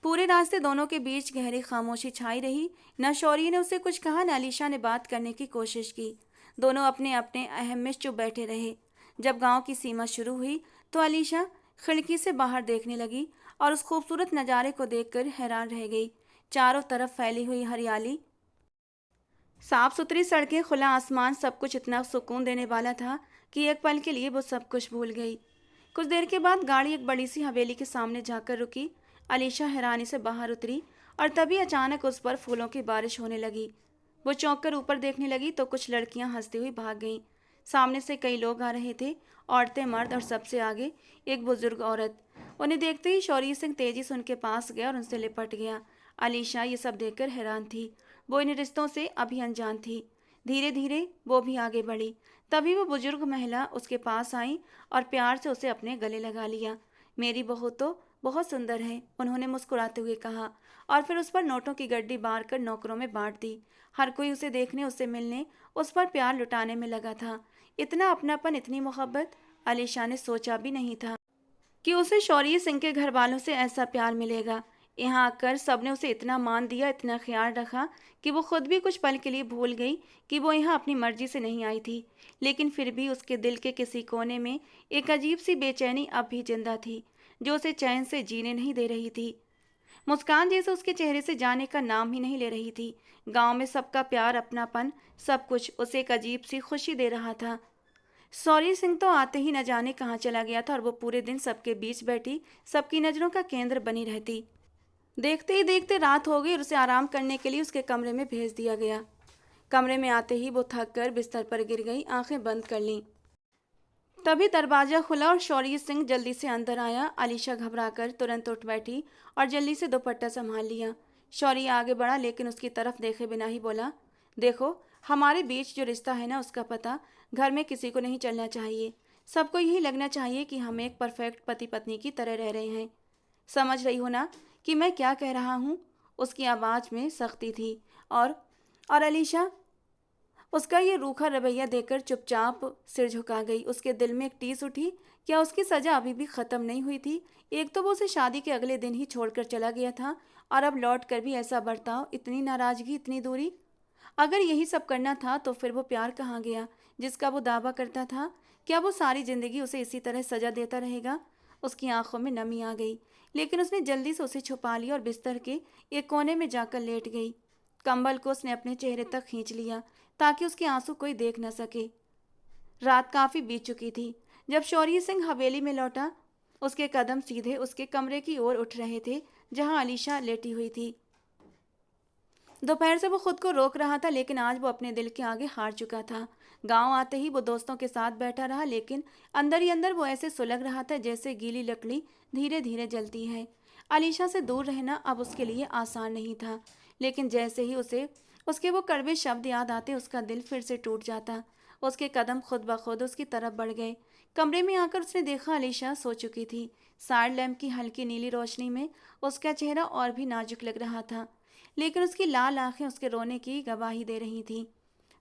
पूरे रास्ते दोनों के बीच गहरी खामोशी छाई रही। न शौर्य ने उसे कुछ कहा, न अलीशा ने बात करने की कोशिश की। दोनों अपने अपने अहम में चुप बैठे रहे। जब गांव की सीमा शुरू हुई तो अलीशा खिड़की से बाहर देखने लगी और उस खूबसूरत नज़ारे को देखकर हैरान रह गई। चारों तरफ फैली हुई हरियाली, साफ सुथरी सड़कें, खुला आसमान, सब कुछ इतना सुकून देने वाला था कि एक पल के लिए वो सब कुछ भूल गई। कुछ देर के बाद गाड़ी एक बड़ी सी हवेली के सामने जाकर रुकी। अलीशा हैरानी से बाहर उतरी और तभी अचानक उस पर फूलों की बारिश होने लगी। वो चौंक कर ऊपर देखने लगी तो कुछ लड़कियां हंसती हुई भाग गईं। सामने से कई लोग आ रहे थे, औरतें, मर्द, और सबसे आगे एक बुजुर्ग औरत। उन्हें देखते ही शौर्य सिंह तेजी से उनके पास गया और उनसे लिपट गया। अलीशा ये सब देखकर हैरान थी। वो इन रिश्तों से अभी अनजान थी। धीरे धीरे वो भी आगे बढ़ी। तभी वो बुजुर्ग महिला उसके पास आई और प्यार से उसे अपने गले लगा लिया। मेरी बहू तो बहुत सुंदर है, उन्होंने मुस्कुराते हुए कहा, और फिर उस पर नोटों की गड्डी बार कर नौकरों में बांट दी। हर कोई उसे देखने, उससे मिलने, उस पर प्यार लुटाने में लगा था। इतना अपनापन, इतनी मोहब्बत अलीशा ने सोचा भी नहीं था कि उसे शौर्य सिंह के घर वालों से ऐसा प्यार मिलेगा। यहाँ आकर सबने उसे इतना मान दिया, इतना ख्याल रखा कि वो खुद भी कुछ पल के लिए भूल गई कि वो यहाँ अपनी मर्जी से नहीं आई थी। लेकिन फिर भी उसके दिल के किसी कोने में एक अजीब सी बेचैनी अब भी जिंदा थी, जो उसे चैन से जीने नहीं दे रही थी। मुस्कान जैसे उसके चेहरे से जाने का नाम ही नहीं ले रही थी। गांव में सबका प्यार, अपनापन, सब कुछ उसे एक अजीब सी खुशी दे रहा था। सौरी सिंह तो आते ही न जाने कहाँ चला गया था और वो पूरे दिन सबके बीच बैठी, सबकी नज़रों का केंद्र बनी रहती। देखते ही देखते रात हो गई और उसे आराम करने के लिए उसके कमरे में भेज दिया गया। कमरे में आते ही वो थक कर बिस्तर पर गिर गई, आंखें बंद कर लीं। तभी दरवाजा खुला और शौर्य सिंह जल्दी से अंदर आया। अलीशा घबराकर तुरंत उठ बैठी और जल्दी से दुपट्टा संभाल लिया। शौर्य आगे बढ़ा, लेकिन उसकी तरफ देखे बिना ही बोला, देखो, हमारे बीच जो रिश्ता है ना, उसका पता घर में किसी को नहीं चलना चाहिए। सबको यही लगना चाहिए कि हम एक परफेक्ट पति पत्नी की तरह रह रहे हैं। समझ रही हो ना कि मैं क्या कह रहा हूँ? उसकी आवाज़ में सख्ती थी। और अलीशा उसका ये रूखा रवैया देखकर चुपचाप सिर झुका गई। उसके दिल में एक टीस उठी, क्या उसकी सजा अभी भी ख़त्म नहीं हुई थी? एक तो वो उसे शादी के अगले दिन ही छोड़कर चला गया था, और अब लौट कर भी ऐसा बर्ताव, इतनी नाराज़गी, इतनी दूरी। अगर यही सब करना था तो फिर वो प्यार कहाँ गया जिसका वो दावा करता था? क्या वो सारी ज़िंदगी उसे इसी तरह सजा देता रहेगा? उसकी आंखों में नमी आ गई, लेकिन उसने जल्दी से उसे छुपा लिया और बिस्तर के एक कोने में जाकर लेट गई। कंबल को उसने अपने चेहरे तक खींच लिया ताकि उसके आंसू कोई देख न सके। रात काफ़ी बीत चुकी थी। जब शौर्य सिंह हवेली में लौटा, उसके कदम सीधे उसके कमरे की ओर उठ रहे थे जहां अलीशा लेटी हुई थी। दोपहर से वो खुद को रोक रहा था, लेकिन आज वो अपने दिल के आगे हार चुका था। गांव आते ही वो दोस्तों के साथ बैठा रहा, लेकिन अंदर ही अंदर वो ऐसे सुलग रहा था जैसे गीली लकड़ी धीरे धीरे जलती है। अलीशा से दूर रहना अब उसके लिए आसान नहीं था, लेकिन जैसे ही उसे उसके वो कड़वे शब्द याद आते, उसका दिल फिर से टूट जाता। उसके कदम खुद ब खुद उसकी तरफ बढ़ गए। कमरे में आकर उसने देखा, अलीशा सो चुकी थी। साइड लैंप की हल्की नीली रोशनी में उसका चेहरा और भी नाजुक लग रहा था, लेकिन उसकी लाल आंखें उसके रोने की गवाही दे रही थीं।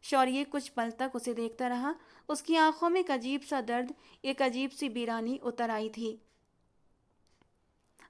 शौर्य कुछ पल तक उसे देखता रहा। उसकी आंखों में एक अजीब सा दर्द, एक अजीब सी बीरानी उतर आई थी।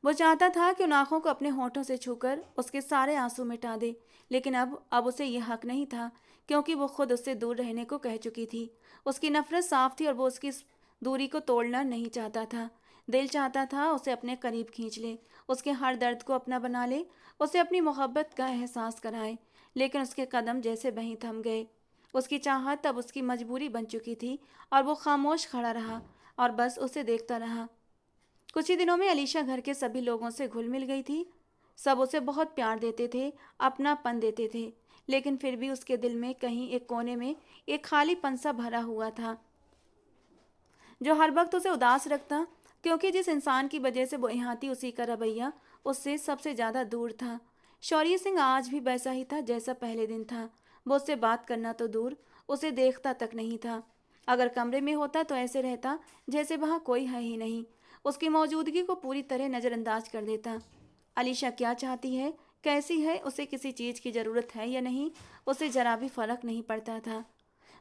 वो चाहता था कि उन आंखों को अपने होठों से छूकर उसके सारे आंसू मिटा दे, लेकिन अब उसे यह हक नहीं था, क्योंकि वो खुद उससे दूर रहने को कह चुकी थी। उसकी नफरत साफ थी और वो उसकी इस दूरी को तोड़ना नहीं चाहता था। दिल चाहता था उसे अपने करीब खींच ले, उसके हर दर्द को अपना बना ले, उसे अपनी मोहब्बत का एहसास कराए, लेकिन उसके कदम जैसे वहीं थम गए। उसकी चाहत अब उसकी मजबूरी बन चुकी थी और वो खामोश खड़ा रहा और बस उसे देखता रहा। कुछ ही दिनों में अलीशा घर के सभी लोगों से घुल मिल गई थी। सब उसे बहुत प्यार देते थे, अपनापन देते थे, लेकिन फिर भी उसके दिल में कहीं एक कोने में एक खालीपन सा भरा हुआ था, जो हर वक्त उसे उदास रखता, क्योंकि जिस इंसान की वजह से वो यहाँ थी, उसी का रवैया उससे सबसे ज़्यादा दूर था। शौर्य सिंह आज भी वैसा ही था जैसा पहले दिन था। वो उससे बात करना तो दूर, उसे देखता तक नहीं था। अगर कमरे में होता तो ऐसे रहता जैसे वहाँ कोई है ही नहीं, उसकी मौजूदगी को पूरी तरह नज़रअंदाज कर देता। अलीशा क्या चाहती है, कैसी है, उसे किसी चीज़ की ज़रूरत है या नहीं, उसे जरा भी फर्क नहीं पड़ता था।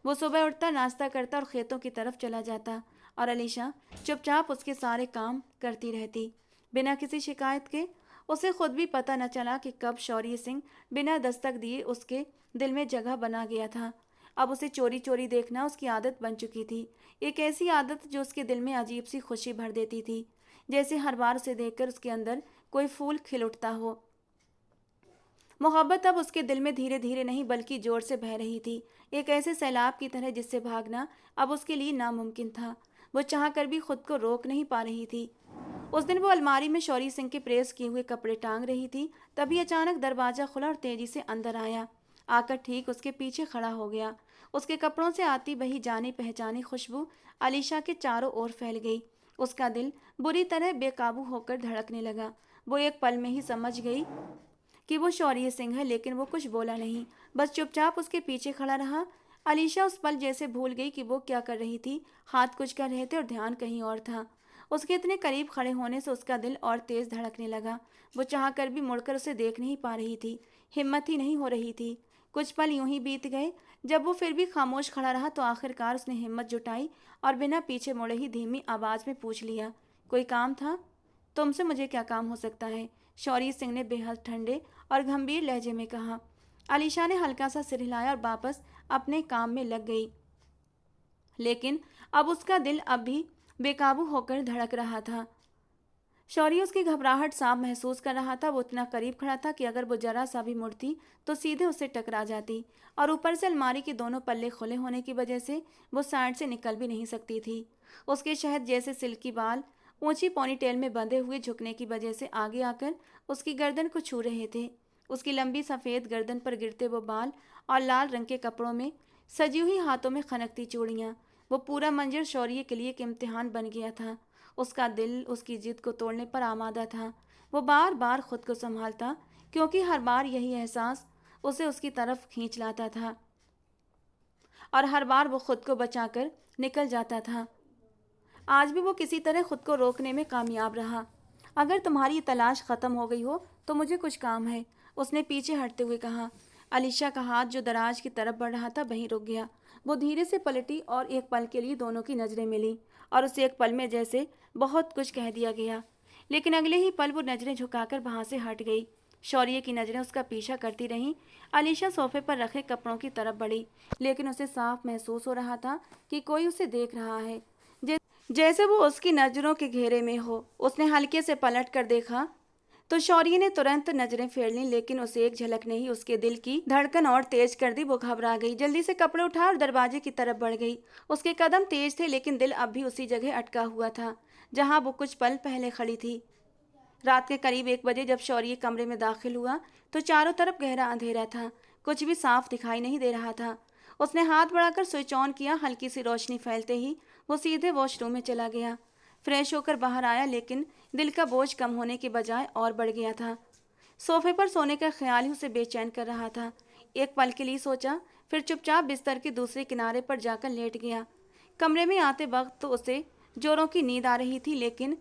वो सुबह उठता, नाश्ता करता और खेतों की तरफ चला जाता, और अलीशा चुपचाप उसके सारे काम करती रहती, बिना किसी शिकायत के। उसे खुद भी पता न चला कि कब शौर्य सिंह बिना दस्तक दिए उसके दिल में जगह बना गया था। अब उसे चोरी चोरी देखना उसकी आदत बन चुकी थी, एक ऐसी आदत जो उसके दिल में अजीब सी खुशी भर देती थी, जैसे हर बार उसे देखकर उसके अंदर कोई फूल खिल उठता हो। मोहब्बत अब उसके दिल में धीरे धीरे नहीं बल्कि जोर से बह रही थी, एक ऐसे सैलाब की तरह जिससे भागना अब उसके लिए नामुमकिन था। वो चाह कर भी खुद को रोक नहीं पा रही थी। उस दिन वो अलमारी में शौर्य सिंह के प्रेस किए हुए कपड़े टांग रही थी, तभी अचानक दरवाजा खुला और तेजी से अंदर आया, आकर ठीक उसके पीछे खड़ा हो गया। उसके कपड़ों से आती वही जानी पहचानी खुशबू अलीशा के चारों ओर फैल गई। उसका दिल बुरी तरह बेकाबू होकर धड़कने लगा। वो एक पल में ही समझ गई कि वो शौर्य सिंह है, लेकिन वो कुछ बोला नहीं, बस चुपचाप उसके पीछे खड़ा रहा। अलीशा उस पल जैसे भूल गई कि वो क्या कर रही थी। हाथ कुछ कर रहे थे और ध्यान कहीं और था। उसके इतने करीब खड़े होने से उसका दिल और तेज धड़कने लगा। वो चाह कर भी मुड़कर उसे देख नहीं पा रही थी। हिम्मत ही नहीं हो रही थी। कुछ पल यूं ही बीत गए। जब वो फिर भी खामोश खड़ा रहा तो आखिरकार उसने हिम्मत जुटाई और बिना पीछे मुड़े ही धीमी आवाज में पूछ लिया, कोई काम था? तुमसे मुझे क्या काम हो सकता है? शौर्य सिंह ने बेहद ठंडे और गंभीर लहजे में कहा। अलीशा ने हल्का सा सिर हिलाया और वापस अपने काम में लग गई। लेकिन अब उसका दिल अब भी बेकाबू होकर धड़क रहा था। शौर्य उसकी घबराहट साफ महसूस कर रहा था। वो इतना करीब खड़ा था कि अगर वो जरा सा भी मुड़ती तो सीधे उससे टकरा जाती, और ऊपर से अलमारी के दोनों पल्ले खुले होने की वजह से वो साइड से निकल भी नहीं सकती थी। उसके शहद जैसे सिल्की बाल ऊंची पोनीटेल में बंधे हुए झुकने की वजह से आगे आकर उसकी गर्दन को छू रहे थे। उसकी लंबी सफ़ेद गर्दन पर गिरते वो बाल और लाल रंग के कपड़ों में सजी हुई हाथों में खनकती चूड़ियाँ, वो पूरा मंजर शौर्य के लिए एक इम्तिहान बन गया था। उसका दिल उसकी जिद को तोड़ने पर आमादा था। वो बार बार खुद को संभालता, क्योंकि हर बार यही एहसास उसे उसकी तरफ खींच लाता था और हर बार वो खुद को बचाकर निकल जाता था। आज भी वो किसी तरह खुद को रोकने में कामयाब रहा। अगर तुम्हारी तलाश खत्म हो गई हो तो मुझे कुछ काम है, उसने पीछे हटते हुए कहा। अलीशा का हाथ जो दराज की तरफ बढ़ रहा था वहीं रुक गया। वो धीरे से पलटी और एक पल के लिए दोनों की नजरें मिली और उसे एक पल में जैसे बहुत कुछ कह दिया गया। लेकिन अगले ही पल वो नजरें झुकाकर वहां से हट गई। शौर्य की नजरें उसका पीछा करती रहीं। अलीशा सोफे पर रखे कपड़ों की तरफ बढ़ी, लेकिन उसे साफ महसूस हो रहा था कि कोई उसे देख रहा है, जैसे वो उसकी नजरों के घेरे में हो। उसने हल्के से पलट कर देखा तो शौर्य ने तुरंत नजरें फेर लीं, लेकिन उसे एक झलक ने ही उसके दिल की धड़कन और तेज कर दी। वो घबरा गई, जल्दी से कपड़े उठा और दरवाजे की तरफ बढ़ गई। उसके कदम तेज थे, लेकिन दिल अब भी उसी जगह अटका हुआ था जहां वो कुछ पल पहले खड़ी थी। रात के करीब 1 बजे जब शौर्य कमरे में दाखिल हुआ तो चारों तरफ गहरा अंधेरा था। कुछ भी साफ दिखाई नहीं दे रहा था। उसने हाथ बढ़ाकर स्विच ऑन किया। हल्की सी रोशनी फैलते ही वो सीधे वॉशरूम में चला गया। फ्रेश होकर बाहर आया, लेकिन दिल का बोझ कम होने के बजाय और बढ़ गया था। सोफे पर सोने का ख्याल ही उसे बेचैन कर रहा था। एक पल के लिए सोचा, फिर चुपचाप बिस्तर के दूसरे किनारे पर जाकर लेट गया। कमरे में आते वक्त तो उसे जोरों की नींद आ रही थी, लेकिन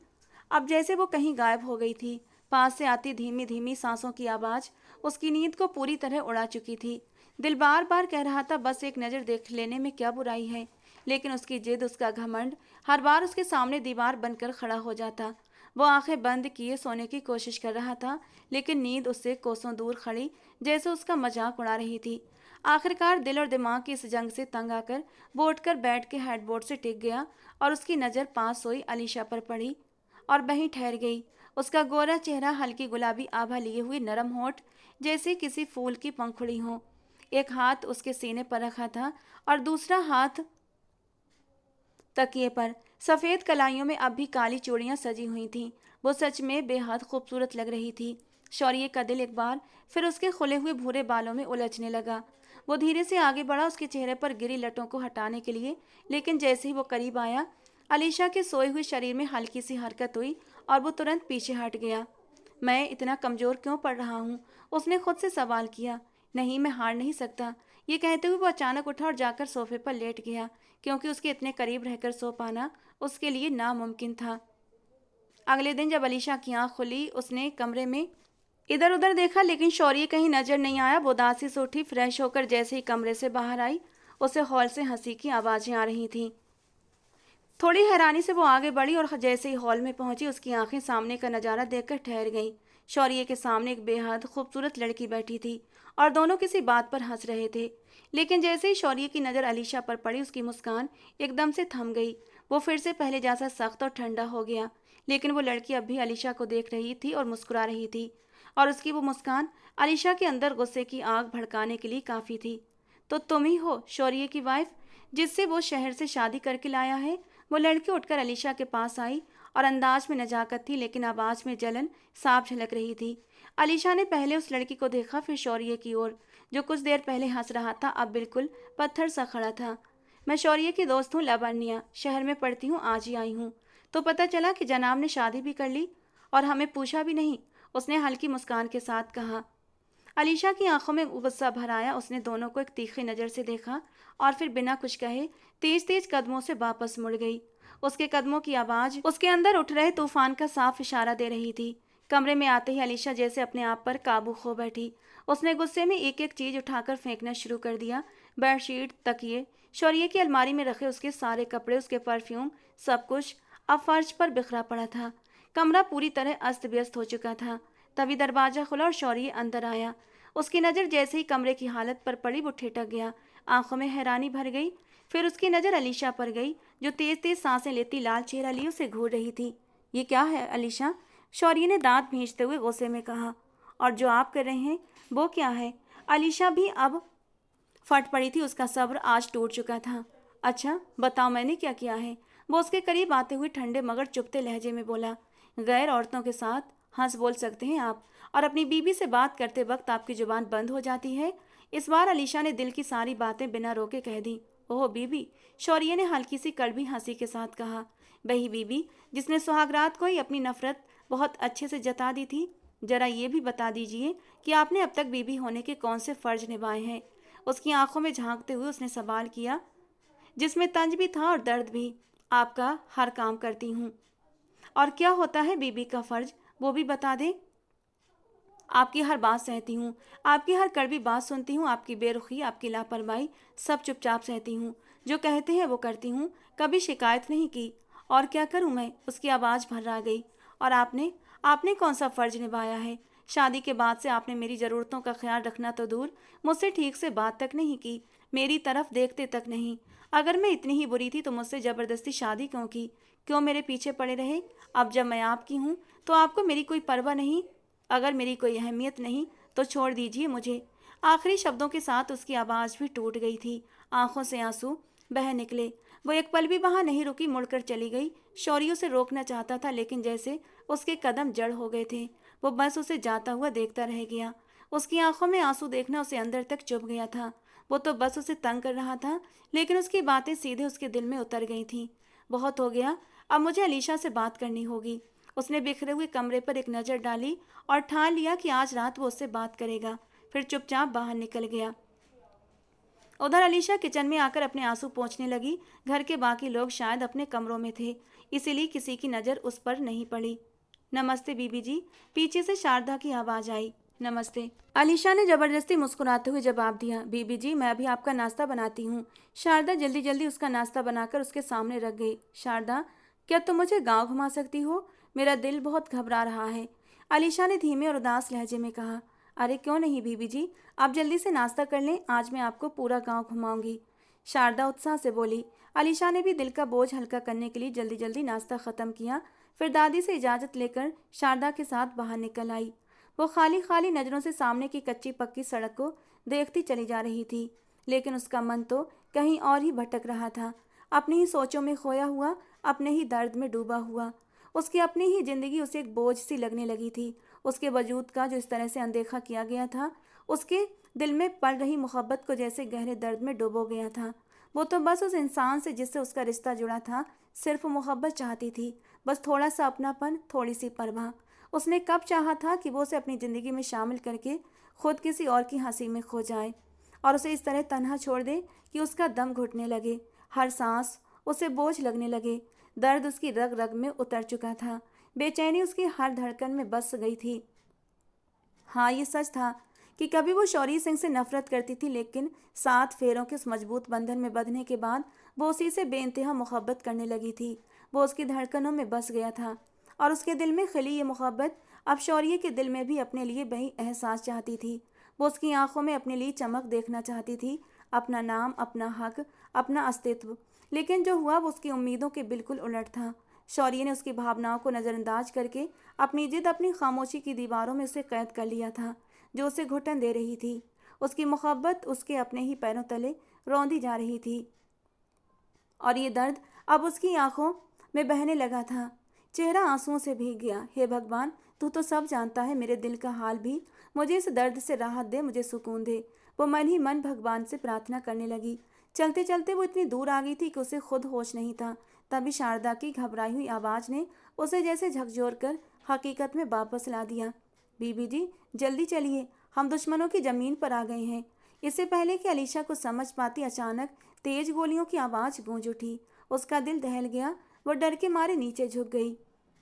अब जैसे वो कहीं गायब हो गई थी। पास से आती धीमी धीमी सांसों की आवाज़ उसकी नींद को पूरी तरह उड़ा चुकी थी। दिल बार बार कह रहा था बस एक नज़र देख लेने में क्या बुराई है, लेकिन उसकी जिद, उसका घमंड हर बार उसके सामने दीवार बनकर खड़ा हो जाता। वो आंखें बंद किए सोने की कोशिश कर रहा था, लेकिन नींद उससे कोसों दूर खड़ी जैसे उसका मजाक उड़ा रही थी। आखिरकार दिल और दिमाग की इस जंग से तंग आकर वो उठकर बेड के हेडबोर्ड से टिक गया और उसकी नज़र पास सोई अलीशा पर पड़ी और वहीं ठहर गई। उसका गोरा चेहरा, हल्की गुलाबी आभा लिए हुए नरम होठ जैसे किसी फूल की पंखुड़ी हो। एक हाथ उसके सीने पर रखा था और दूसरा हाथ तकिए पर। सफ़ेद कलाइयों में अब भी काली चूड़ियां सजी हुई थीं। वो सच में बेहद खूबसूरत लग रही थी। शौर्य का दिल एक बार फिर उसके खुले हुए भूरे बालों में उलझने लगा। वो धीरे से आगे बढ़ा उसके चेहरे पर गिरी लटों को हटाने के लिए, लेकिन जैसे ही वो करीब आया अलीशा के सोए हुए शरीर में हल्की सी हरकत हुई और वो तुरंत पीछे हट गया। मैं इतना कमज़ोर क्यों पड़ रहा हूँ? उसने खुद से सवाल किया। नहीं, मैं हार नहीं सकता। ये कहते हुए वो अचानक उठा और जाकर सोफे पर लेट गया, क्योंकि उसके इतने करीब रहकर सो पाना उसके लिए नामुमकिन था। अगले दिन जब अलीशा की आँख खुली, उसने कमरे में इधर उधर देखा, लेकिन शौर्य कहीं नजर नहीं आया। वो उदासी से उठी, फ्रेश होकर जैसे ही कमरे से बाहर आई, उसे हॉल से हंसी की आवाज़ें आ रही थीं। थोड़ी हैरानी से वो आगे बढ़ी और जैसे ही हॉल में पहुंची उसकी आंखें सामने का नज़ारा देखकर ठहर गईं। शौर्य के सामने एक बेहद खूबसूरत लड़की बैठी थी और दोनों किसी बात पर हंस रहे थे। लेकिन जैसे ही शौर्य की नज़र अलीशा पर पड़ी, उसकी मुस्कान एकदम से थम गई। वो फिर से पहले जैसा सख्त और ठंडा हो गया। लेकिन वो लड़की अब भी अलीशा को देख रही थी और मुस्कुरा रही थी, और उसकी वो मुस्कान अलीशा के अंदर गुस्से की आग भड़काने के लिए काफ़ी थी। तो तुम ही हो शौर्य की वाइफ, जिससे वो शहर से शादी करके लाया है? वो लड़की उठकर अलीशा के पास आई और अंदाज में नजाकत थी, लेकिन आवाज में जलन साफ झलक रही थी। अलीशा ने पहले उस लड़की को देखा, फिर शौर्य की ओर, जो कुछ देर पहले हंस रहा था अब बिल्कुल पत्थर सा खड़ा था। मैं शौर्य की दोस्त हूँ, लावण्या, शहर में पढ़ती हूँ, आज ही आई हूँ। तो पता चला कि जनाब ने शादी भी कर ली और हमें पूछा भी नहीं, उसने हल्की मुस्कान के साथ कहा। अलीशा की आंखों में गुस्सा भर आया। उसने दोनों को एक तीखी नज़र से देखा और फिर बिना कुछ कहे तेज तेज कदमों से वापस मुड़ गई। उसके कदमों की आवाज़ उसके अंदर उठ रहे तूफान का साफ इशारा दे रही थी। कमरे में आते ही अलीशा जैसे अपने आप पर काबू खो बैठी। उसने गुस्से में एक एक चीज उठाकर फेंकना शुरू कर दिया। बेडशीट, तकिए, शौर्य की अलमारी में रखे उसके सारे कपड़े, उसके परफ्यूम, सब कुछ अब फर्श पर बिखरा पड़ा था। कमरा पूरी तरह अस्त व्यस्त हो चुका था। तभी दरवाजा खुला और शौर्य अंदर आया। उसकी नज़र जैसे ही कमरे की हालत पर पड़ी वो ठिठक गया। आंखों में हैरानी भर गई। फिर उसकी नज़र अलीशा पर गई, जो तेज तेज सांसें लेती लाल चेहरा लिए उसे घूर रही थी। ये क्या है अलीशा? शौर्य ने दांत भींचते हुए गुस्से में कहा। और जो आप कर रहे हैं वो क्या है? अलीशा भी अब फट पड़ी थी। उसका सब्र आज टूट चुका था। अच्छा बताओ, मैंने क्या किया है? वो उसके करीब आते हुए ठंडे मगर चुपते लहजे में बोला। गैर औरतों के साथ हंस बोल सकते हैं आप, और अपनी बीबी से बात करते वक्त आपकी जुबान बंद हो जाती है। इस बार अलीशा ने दिल की सारी बातें बिना रोके कह दी। ओह बीबी, शौर्य ने हल्की सी कड़वी हंसी के साथ कहा। वही बीबी जिसने सुहागरात को ही अपनी नफरत बहुत अच्छे से जता दी थी। जरा ये भी बता दीजिए कि आपने अब तक बीबी होने के कौन से फर्ज निभाए हैं? उसकी आंखों में झांकते हुए उसने सवाल किया, जिसमें तंज भी था और दर्द भी। आपका हर काम करती हूँ। और क्या होता है बीबी का फर्ज, वो भी बता दें। आपकी हर बात सहती हूँ, आपकी हर कड़वी बात सुनती हूँ, आपकी बेरुखी, आपकी लापरवाही सब चुपचाप सहती हूँ। जो कहते हैं वो करती हूँ, कभी शिकायत नहीं की। और क्या करूँ मैं? उसकी आवाज़ भर्रा गई। और आपने आपने कौन सा फ़र्ज निभाया है? शादी के बाद से आपने मेरी ज़रूरतों का ख्याल रखना तो दूर, मुझसे ठीक से बात तक नहीं की, मेरी तरफ देखते तक नहीं। अगर मैं इतनी ही बुरी थी तो मुझसे ज़बरदस्ती शादी क्यों की? क्यों मेरे पीछे पड़े रहे? अब जब मैं आपकी हूँ तो आपको मेरी कोई परवाह नहीं? अगर मेरी कोई अहमियत नहीं तो छोड़ दीजिए मुझे। आखिरी शब्दों के साथ उसकी आवाज़ भी टूट गई थी। आंखों से आंसू बह निकले। वो एक पल भी वहां नहीं रुकी, मुड़कर चली गई। शौर्य उसे रोकना चाहता था लेकिन जैसे उसके कदम जड़ हो गए थे। वो बस उसे जाता हुआ देखता रह गया। उसकी आंखों में आंसू देखना उसे अंदर तक चुभ गया था। वो तो बस उसे तंग कर रहा था, लेकिन उसकी बातें सीधे उसके दिल में उतर गई थीं। बहुत हो गया, अब मुझे अलीशा से बात करनी होगी। उसने बिखरे हुए कमरे पर एक नज़र डाली और ठान लिया कि आज रात वो उससे बात करेगा। फिर चुपचाप बाहर निकल गया। उधर अलीशा किचन में आकर अपने आंसू पोंछने लगी। घर के बाकी लोग शायद अपने कमरों में थे, इसीलिए किसी की नज़र उस पर नहीं पड़ी। नमस्ते बीबी जी, पीछे से शारदा की आवाज़ आई। नमस्ते, अलीशा ने जबरदस्ती मुस्कुराते हुए जवाब दिया। बीबी जी, मैं अभी आपका नाश्ता बनाती हूँ। शारदा जल्दी जल्दी उसका नाश्ता बनाकर उसके सामने रख गई। शारदा, क्या तुम मुझे गांव घुमा सकती हो? मेरा दिल बहुत घबरा रहा है, अलीशा ने धीमे और उदास लहजे में कहा। अरे क्यों नहीं बीबी जी, आप जल्दी से नाश्ता कर लें, आज मैं आपको पूरा गांव घुमाऊंगी, शारदा उत्साह से बोली। अलीशा ने भी दिल का बोझ हल्का करने के लिए जल्दी जल्दी नाश्ता ख़त्म किया। फिर दादी से इजाज़त लेकर शारदा के साथ बाहर निकल आई। वो खाली खाली नज़रों से सामने की कच्ची पक्की सड़क को देखती चली जा रही थी, लेकिन उसका मन तो कहीं और ही भटक रहा था। अपनी ही सोचों में खोया हुआ, अपने ही दर्द में डूबा हुआ। उसकी अपनी ही जिंदगी उसे एक बोझ सी लगने लगी थी। उसके वजूद का जो इस तरह से अनदेखा किया गया था, उसके दिल में पल रही मोहब्बत को जैसे गहरे दर्द में डुबो गया था। वो तो बस उस इंसान से जिससे उसका रिश्ता जुड़ा था सिर्फ मोहब्बत चाहती थी, बस थोड़ा सा अपनापन, थोड़ी सी परवाह। उसने कब चाहा था कि वो उसे अपनी ज़िंदगी में शामिल करके खुद किसी और की हंसी में खो जाए और उसे इस तरह तन्हा छोड़ दे कि उसका दम घुटने लगे, हर सांस उसे बोझ लगने लगे। दर्द उसकी रग रग में उतर चुका था, बेचैनी उसकी हर धड़कन में बस गई थी। हाँ, ये सच था कि कभी वो शौर्य सिंह से नफरत करती थी, लेकिन 7 फेरों के उस मजबूत बंधन में बंधने के बाद वो उसी से बेइंतहा मोहब्बत करने लगी थी। वो उसकी धड़कनों में बस गया था और उसके दिल में खिली ये मोहब्बत अब शौर्य के दिल में भी अपने लिए वही एहसास चाहती थी। वो उसकी आंखों में अपने लिए चमक देखना चाहती थी, अपना नाम, अपना हक, अपना अस्तित्व। लेकिन जो हुआ वो उसकी उम्मीदों के बिल्कुल उलट था। शौर्य ने उसकी भावनाओं को नज़रअंदाज करके अपनी जिद, अपनी खामोशी की दीवारों में उसे कैद कर लिया था, जो उसे घुटन दे रही थी। उसकी मोहब्बत उसके अपने ही पैरों तले रौंदी जा रही थी और ये दर्द अब उसकी आंखों में बहने लगा था। चेहरा आंसुओं से भीग गया। हे भगवान, तू तो सब जानता है मेरे दिल का हाल भी, मुझे इस दर्द से राहत दे, मुझे सुकून दे। वो मन ही मन भगवान से प्रार्थना करने लगी। चलते चलते वो इतनी दूर आ गई थी कि उसे खुद होश नहीं था। तभी शारदा की घबराई हुई आवाज़ ने उसे जैसे झकझोर कर हकीकत में वापस ला दिया। बीबी जी, जल्दी चलिए, हम दुश्मनों की जमीन पर आ गए हैं। इससे पहले कि अलीशा को समझ पाती, अचानक तेज गोलियों की आवाज गूंज उठी। उसका दिल दहल गया। वो डर के मारे नीचे झुक गई,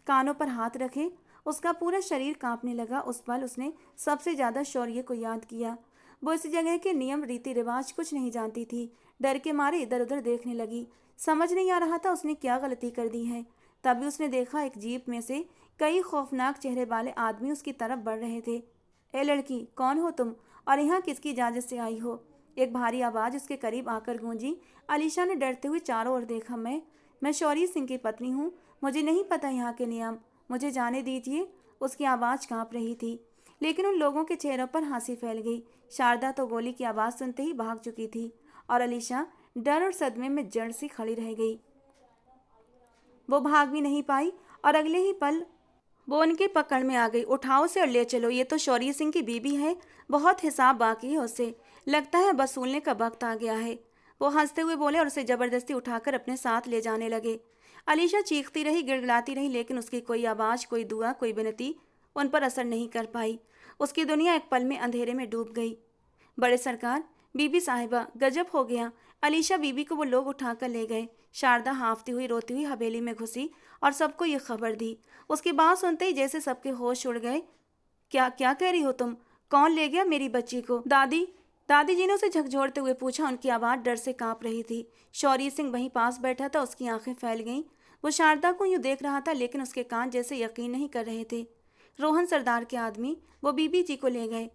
कानों पर हाथ रखे। उसका पूरा शरीर कांपने लगा। उस पल उसने सबसे ज्यादा शौर्य को याद किया। वो इस जगह के नियम रीति रिवाज कुछ नहीं जानती थी। डर के मारे इधर उधर देखने लगी। समझ नहीं आ रहा था उसने क्या गलती कर दी है। तभी उसने देखा, एक जीप में से कई खौफनाक चेहरे वाले आदमी उसकी तरफ बढ़ रहे थे। ए लड़की, कौन हो तुम और यहाँ किसकी इजाजत से आई हो? एक भारी आवाज उसके करीब आकर गूंजी। अलीशा ने डरते हुए चारों ओर देखा। मैं शौर्य सिंह की पत्नी हूँ। मुझे नहीं पता यहाँ के नियम। मुझे जाने दीजिए। उसकी आवाज़ कांप रही थी, लेकिन उन लोगों के चेहरों पर हंसी फैल गई। शारदा तो गोली की आवाज़ सुनते ही भाग चुकी थी और अलीशा डर और सदमे में जड़ सी खड़ी रह गई। वो भाग भी नहीं पाई और अगले ही पल वो उनकी पकड़ में आ गई। उठाओ से और ले चलो। ये तो शौर्य सिंह की बीबी है। बहुत हिसाब बाकी है उससे। लगता है वसूलने का वक्त आ गया है। वो हंसते हुए बोले और उसे जबरदस्ती उठाकर अपने साथ ले जाने लगे। अलीशा चीखती रही, गिड़गिड़ाती रही, लेकिन उसकी कोई आवाज़, कोई दुआ, कोई विनती उन पर असर नहीं कर पाई। उसकी दुनिया एक पल में अंधेरे में डूब गई। बड़े सरकार, बीबी साहिबा, गजब हो गया। अलीशा बीबी को वो लोग उठाकर ले गए। शारदा हाँफती हुई रोती हुई हवेली में घुसी और सबको ये खबर दी। उसकी बात सुनते ही जैसे सबके होश उड़ गए। क्या क्या कह रही हो तुम? कौन ले गया मेरी बच्ची को? दादी, दादी जी ने उसे झकझोरते हुए पूछा। उनकी आवाज़ डर से कांप रही थी। शौर्य सिंह वहीं पास बैठा था। उसकी आंखें फैल गईं। वो शारदा को यूं देख रहा था, लेकिन उसके कान जैसे यकीन नहीं कर रहे थे। रोहन सरदार के आदमी वो बीबी जी को ले गए।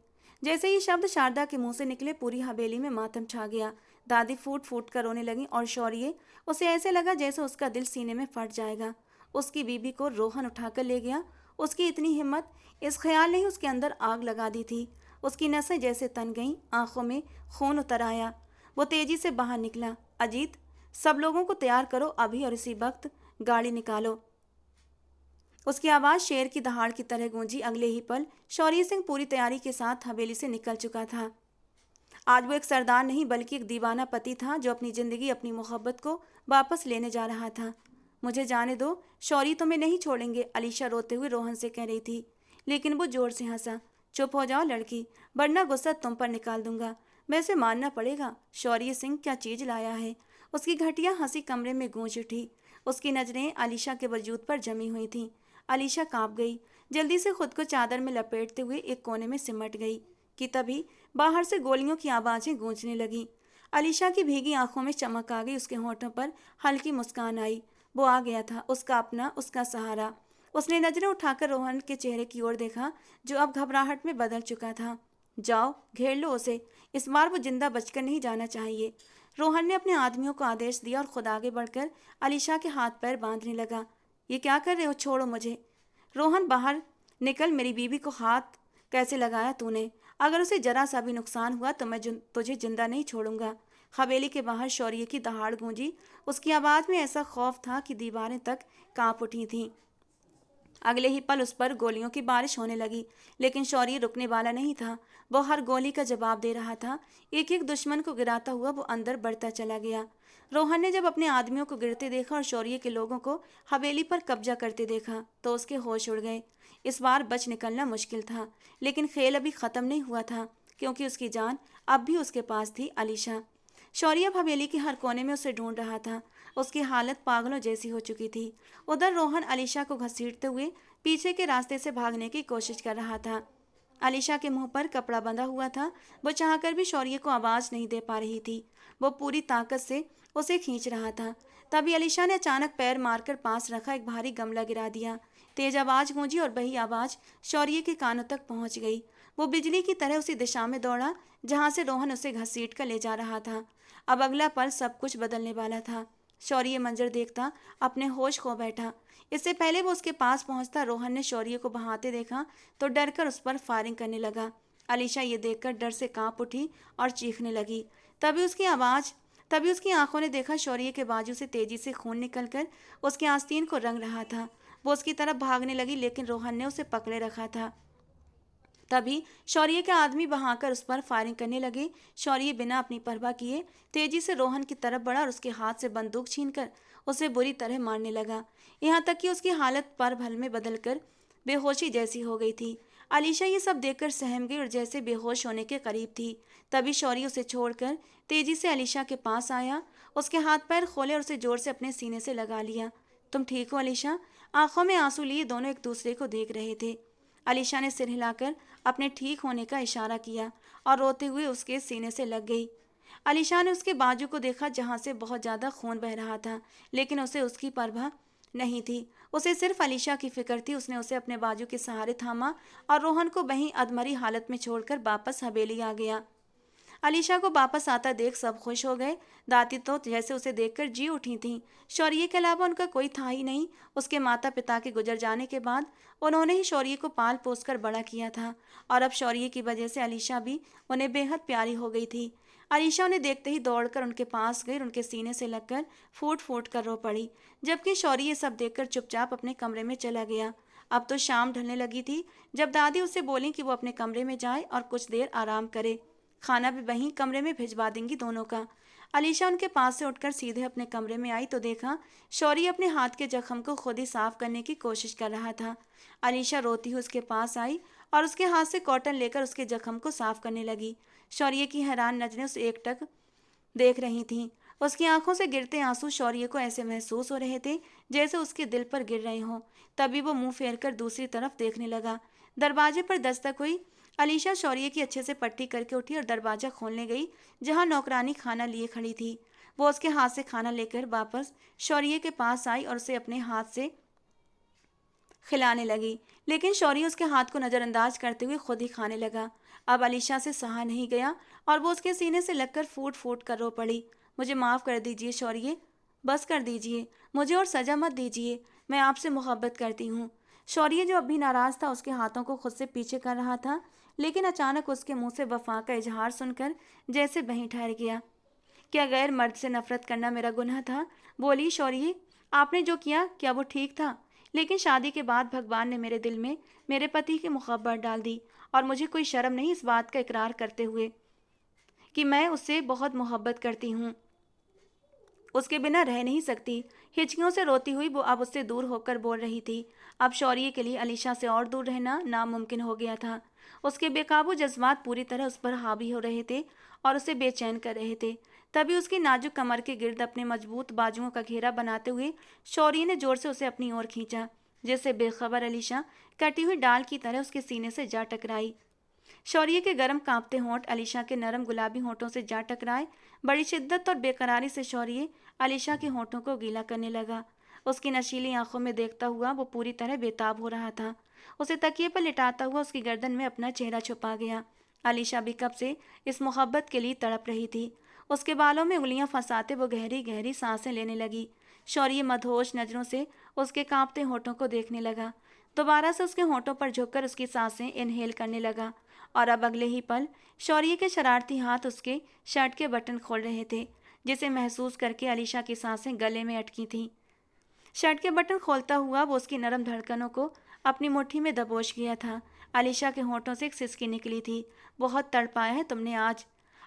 जैसे ही शब्द शारदा के मुंह से निकले, पूरी हवेली में मातम छा गया। दादी फूट फूट कर रोने लगी और शौर्य, उसे ऐसे लगा जैसे उसका दिल सीने में फट जाएगा। उसकी बीबी को रोहन उठाकर ले गया। उसकी इतनी हिम्मत, इस ख्याल ने ही उसके अंदर आग लगा दी थी। उसकी नसें जैसे तन गईं, आंखों में खून उतर आया। वो तेजी से बाहर निकला। अजीत, सब लोगों को तैयार करो, अभी और इसी वक्त गाड़ी निकालो। उसकी आवाज़ शेर की दहाड़ की तरह गूंजी। अगले ही पल शौर्य सिंह पूरी तैयारी के साथ हवेली से निकल चुका था। आज वो एक सरदार नहीं, बल्कि एक दीवाना पति था, जो अपनी जिंदगी, अपनी मोहब्बत को वापस लेने जा रहा था। मुझे जाने दो, शौर्य तुम्हें नहीं छोड़ेंगे, अलीशा रोते हुए रोहन से कह रही थी। लेकिन वो जोर से हंसा। चुप हो जाओ लड़की, वरना गुस्सा तुम पर निकाल दूंगा। वैसे मानना पड़ेगा, शौर्य सिंह क्या चीज लाया है। उसकी घटिया हंसी कमरे में गूंज उठी। उसकी नजरें अलीशा के वजूद पर जमी हुई थीं। अलीशा कांप गई। जल्दी से खुद को चादर में लपेटते हुए एक कोने में सिमट गई कि तभी बाहर से गोलियों की आवाज़ें गूंजने लगीं। अलीशा की भीगी आंखों में चमक आ गई। उसके होठों पर हल्की मुस्कान आई। वो आ गया था, उसका अपना, उसका सहारा। उसने नजरें उठाकर रोहन के चेहरे की ओर देखा, जो अब घबराहट में बदल चुका था। जाओ, घेर लो उसे। इस बार वो जिंदा बचकर नहीं जाना चाहिए। रोहन ने अपने आदमियों को आदेश दिया और खुद आगे बढ़कर अलीशा के हाथ पैर बांधने लगा। ये क्या कर रहे हो? छोड़ो मुझे। रोहन, बाहर निकल। मेरी बीबी को हाथ कैसे लगाया तूने? अगर उसे जरा सा भी नुकसान हुआ तो मैं तुझे जिंदा नहीं छोड़ूंगा। हवेली के बाहर शौर्य की दहाड़ गूंजी। उसकी आवाज़ में ऐसा खौफ था कि दीवारें तक कांप उठी थीं। अगले ही पल उस पर गोलियों की बारिश होने लगी, लेकिन शौर्य रुकने वाला नहीं था। वो हर गोली का जवाब दे रहा था। एक एक दुश्मन को गिराता हुआ वो अंदर बढ़ता चला गया। रोहन ने जब अपने आदमियों को गिरते देखा और शौर्य के लोगों को हवेली पर कब्जा करते देखा, तो उसके होश उड़ गए। इस बार बच निकलना मुश्किल था, लेकिन खेल अभी ख़त्म नहीं हुआ था, क्योंकि उसकी जान अब भी उसके पास थी। अलीशा। शौर्य अब हवेली के हर कोने में उसे ढूंढ रहा था। उसकी हालत पागलों जैसी हो चुकी थी। उधर रोहन अलीशा को घसीटते हुए पीछे के रास्ते से भागने की कोशिश कर रहा था। अलीशा के मुंह पर कपड़ा बंधा हुआ था। वो चाहकर भी शौर्य को आवाज़ नहीं दे पा रही थी। वो पूरी ताकत से उसे खींच रहा था। तभी अलीशा ने अचानक पैर मारकर पास रखा एक भारी गमला गिरा दिया। तेज आवाज़ गूंजी और वही आवाज़ शौर्य के कानों तक पहुंच गई। वो बिजली की तरह उसी दिशा में दौड़ा जहां से रोहन उसे घसीट कर ले जा रहा था। अब अगला पल सब कुछ बदलने वाला था। शौर्य मंजर देखता अपने होश खो बैठा। इससे पहले वो उसके पास पहुंचता, रोहन ने शौर्य को बहाते देखा तो डरकर उस पर फायरिंग करने लगा। अलीशा ये देखकर डर से कांप उठी और चीखने लगी। तभी उसकी आंखों ने देखा शौर्य के बाजू से तेजी से खून निकलकर उसके आस्तीन को रंग रहा था। वो उसकी तरफ भागने लगी, लेकिन रोहन ने उसे पकड़े रखा था। तभी शौर्य के आदमी बहाकर उस पर फायरिंग करने लगे। शौर्य बिना अपनी परवाह किए तेजी से रोहन की तरफ बढ़ा और उसके हाथ से बंदूक छीनकर उसे बुरी तरह मारने लगा। यहाँ तक कि उसकी हालत पल भर में बदलकर बेहोशी जैसी हो गई थी। अलीशा ये सब देखकर सहम गई और जैसे बेहोश होने के करीब थी। तभी शौर्य उसे छोड़कर तेजी से अलीशा के पास आया, उसके हाथ पैर खोले और उसे जोर से अपने सीने से लगा लिया। तुम ठीक हो अलीशा? आंखों में आंसू लिए दोनों एक दूसरे को देख रहे थे। अलीशा ने सिर हिलाकर अपने ठीक होने का इशारा किया और रोते हुए उसके सीने से लग गई। अलीशा ने उसके बाजू को देखा जहां से बहुत ज्यादा खून बह रहा था, लेकिन उसे उसकी परवाह नहीं थी। उसे सिर्फ अलीशा की फिक्र थी। उसने उसे अपने बाजू के सहारे थामा और रोहन को वहीं अधमरी हालत में छोड़कर वापस हवेली आ गया। अलीशा को वापस आता देख सब खुश हो गए। दादी तो जैसे उसे देखकर जी उठी थीं। शौर्य के अलावा उनका कोई था ही नहीं। उसके माता पिता के गुजर जाने के बाद उन्होंने ही शौर्य को पाल पोस कर बड़ा किया था और अब शौर्य की वजह से अलीशा भी उन्हें बेहद प्यारी हो गई थी। अलीशा उन्हें देखते ही दौड़कर उनके पास गई और उनके सीने से लगकर फूट फूट कर रो पड़ी, जबकि शौर्य ये सब देखकर चुपचाप अपने कमरे में चला गया। अब तो शाम ढलने लगी थी जब दादी उससे बोली कि वो अपने कमरे में जाए और कुछ देर आराम करे। खाना भी वहीं कमरे में भिजवा देंगी दोनों का। अलीशा उनके पास से उठकर सीधे अपने कमरे में आई तो देखा शौर्य अपने हाथ के जख्म को खुद ही साफ करने की कोशिश कर रहा था। अलीशा रोती हुई उसके पास आई और उसके हाथ से कॉटन लेकर उसके जख्म को साफ करने लगी। शौर्य की हैरान नजरें उसे एकटक देख रही थीं। उसकी आंखों से गिरते आंसू शौर्य को ऐसे महसूस हो रहे थे जैसे उसके दिल पर गिर रहे हों। तभी वो मुंह फेर कर दूसरी तरफ देखने लगा। दरवाजे पर दस्तक हुई। अलीशा शौर्य की अच्छे से पट्टी करके उठी और दरवाजा खोलने गई जहां नौकरानी खाना लिए खड़ी थी। वो उसके हाथ से खाना लेकर वापस शौर्य के पास आई और उसे अपने हाथ से खिलाने लगी, लेकिन शौर्य उसके हाथ को नजरअंदाज करते हुए खुद ही खाने लगा। अब अलीशा से सहा नहीं गया और वो उसके सीने से लगकर फूट फूट कर रो पड़ी। मुझे माफ़ कर दीजिए शौर्य, बस कर दीजिए, मुझे और सज़ा मत दीजिए, मैं आपसे मोहब्बत करती हूँ। शौर्य जो अब भी नाराज़ था उसके हाथों को खुद से पीछे कर रहा था, लेकिन अचानक उसके मुंह से वफा का इजहार सुनकर जैसे वहीं ठहर गया। क्या गैर मर्द से नफरत करना मेरा गुनाह था? बोली शौर्य, आपने जो किया क्या वो ठीक था? लेकिन शादी के बाद भगवान ने मेरे दिल में मेरे पति की मोहब्बत डाल दी और मुझे कोई शर्म नहीं इस बात का इकरार करते हुए कि मैं उससे बहुत मोहब्बत करती हूँ, उसके बिना रह नहीं सकती। हिचकियों से रोती हुई वो अब उससे दूर होकर बोल रही थी। अब शौर्य के लिए अलीशा से और दूर रहना नामुमकिन हो गया था। उसके बेकाबू जज्बात पूरी तरह उस पर हावी हो रहे थे और उसे बेचैन कर रहे थे। तभी उसकी नाजुक कमर के गिर्द अपने मजबूत बाजुओं का घेरा बनाते हुए शौर्य ने जोर से उसे अपनी ओर खींचा, जिससे बेखबर अलीशा कटी हुई डाल की तरह उसके सीने से जा टकराई। शौर्य के गर्म कांपते होंठ अलीशा के नरम गुलाबी होंठों से जा टकराए। बड़ी शिद्दत और बेकरारी से शौर्य अलीशा के होंठों को गीला करने लगा। उसकी नशीली आंखों में देखता हुआ वो पूरी तरह बेताब हो रहा था। उसे तकिए पर लिटाता हुआ उसकी गर्दन में अपना चेहरा छुपा गया। अलीशा भी कब से इस मोहब्बत के लिए तड़प रही थी। उसके बालों में उंगलियां फंसाते वो गहरी गहरी सांसें लेने लगी। शौर्य मदहोश नजरों से उसके कांपते होंठों को देखने लगा। दोबारा से उसके होंठों पर झुककर उसकी सांसें इनहेल करने लगा और अब अगले ही पल शौर्य के शरारती हाथ उसके शर्ट के बटन खोल रहे थे, जिसे महसूस करके अलीशा की सांसें गले में अटकी थीं। शर्ट के बटन खोलता हुआ वो उसकी नरम धड़कनों को अपनी मुट्ठी में दबोच गया था। अलीशा के होंठों से एक सिसकी निकली थी। बहुत तड़पाया है तुमने आज,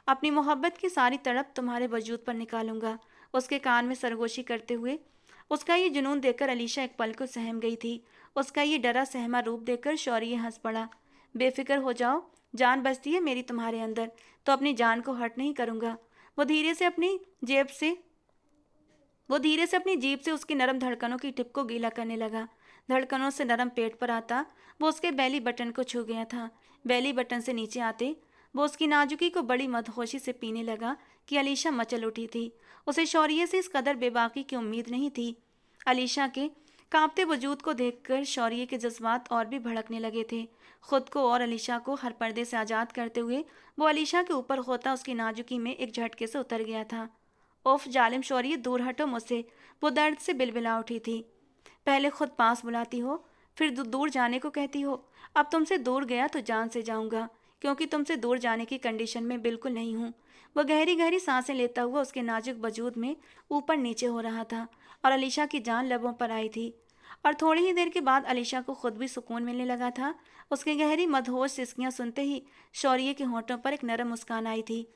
अपनी मोहब्बत की सारी तड़प तुम्हारे वजूद पर निकालूंगा। उसके कान में सरगोशी करते हुए उसका ये जुनून देखकर अलीशा एक पल को सहम गई थी। उसका ये डरा सहमा रूप देखकर शौर्य हंस पड़ा। बेफिक्र हो जाओ, जान बसती है मेरी तुम्हारे अंदर तो अपनी जान को हर्ट नहीं करूंगा। वो धीरे से अपनी जेब से वो धीरे से अपनी जीभ से उसकी नरम धड़कनों की टिप को गीला करने लगा। धड़कनों से नरम पेट पर आता वो उसके बैली बटन को छू गया था। बैली बटन से नीचे आते वो उसकी नाजुकी को बड़ी मदहोशी से पीने लगा कि अलीशा मचल उठी थी। उसे शौर्य से इस कदर बेबाकी की उम्मीद नहीं थी। अलीशा के कांपते वजूद को देखकर शौर्य के जज्बात और भी भड़कने लगे थे। खुद को और अलीशा को हर पर्दे से आज़ाद करते हुए वो अलीशा के ऊपर होता उसकी नाजुकी में एक झटके से उतर गया था। ओफ जालिम शौर्य, दूर हटो मुझसे, वो दर्द से बिलबिला उठी थी। पहले खुद पास बुलाती हो, फिर दूर जाने को कहती हो। अब तुमसे दूर गया तो जान से जाऊंगा, क्योंकि तुमसे दूर जाने की कंडीशन में बिल्कुल नहीं हूँ। वह गहरी गहरी सांसें लेता हुआ उसके नाजुक वजूद में ऊपर नीचे हो रहा था और अलीशा की जान लबों पर आई थी। और थोड़ी ही देर के बाद अलीशा को खुद भी सुकून मिलने लगा था। उसकी गहरी मदहोश सिसकियां सुनते ही शौर्य के होंठों पर एक नरम मुस्कान आई थी।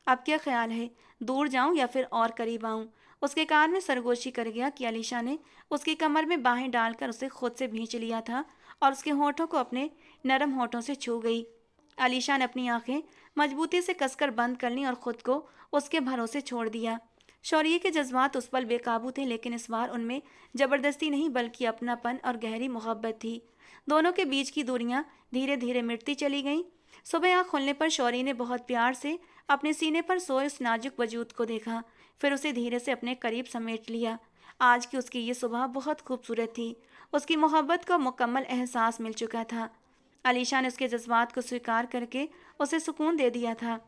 अब क्या ख्याल है, दूर जाऊं या फिर और करीब आऊं? उसके कान में सरगोशी कर गया कि अलीशा ने उसकी कमर में बाहें डालकर उसे खुद से भींच लिया था और उसके होठों को अपने नरम होठों से छू गई। अलीशा ने अपनी आंखें मजबूती से कसकर बंद कर लीं और खुद को उसके भरोसे छोड़ दिया। शौर्य के जज्बात उस पल बेकाबू थे, लेकिन इस बार उनमें जबरदस्ती नहीं बल्कि अपनापन और गहरी मोहब्बत थी। दोनों के बीच की दूरियां धीरे धीरे मिटती चली गईं। सुबह आँख खुलने पर शौर्य ने बहुत प्यार से अपने सीने पर सोए उस नाजुक वजूद को देखा, फिर उसे धीरे से अपने करीब समेट लिया। आज की उसकी ये सुबह बहुत खूबसूरत थी। उसकी मोहब्बत का मुकम्मल एहसास मिल चुका था। अलीशा ने उसके जज्बात को स्वीकार करके उसे सुकून दे दिया था।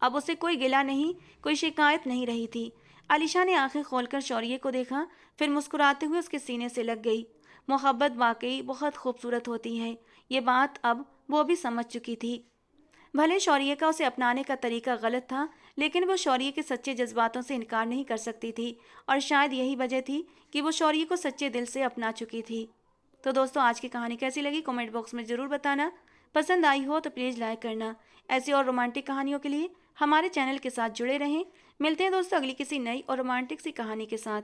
अब उसे कोई गिला नहीं, कोई शिकायत नहीं रही थी। अलीशा ने आंखें खोलकर शौर्य को देखा, फिर मुस्कुराते हुए उसके सीने से लग गई। मोहब्बत वाकई बहुत खूबसूरत होती है, ये बात अब वो भी समझ चुकी थी। भले शौर्य का उसे अपनाने का तरीका गलत था, लेकिन वो शौर्य के सच्चे जज्बातों से इनकार नहीं कर सकती थी, और शायद यही वजह थी कि वो शौर्य को सच्चे दिल से अपना चुकी थी। तो दोस्तों, आज की कहानी कैसी लगी कमेंट बॉक्स में ज़रूर बताना। पसंद आई हो तो प्लीज़ लाइक करना। ऐसी और रोमांटिक कहानियों के लिए हमारे चैनल के साथ जुड़े रहें। मिलते हैं दोस्तों अगली किसी नई और रोमांटिक सी कहानी के साथ।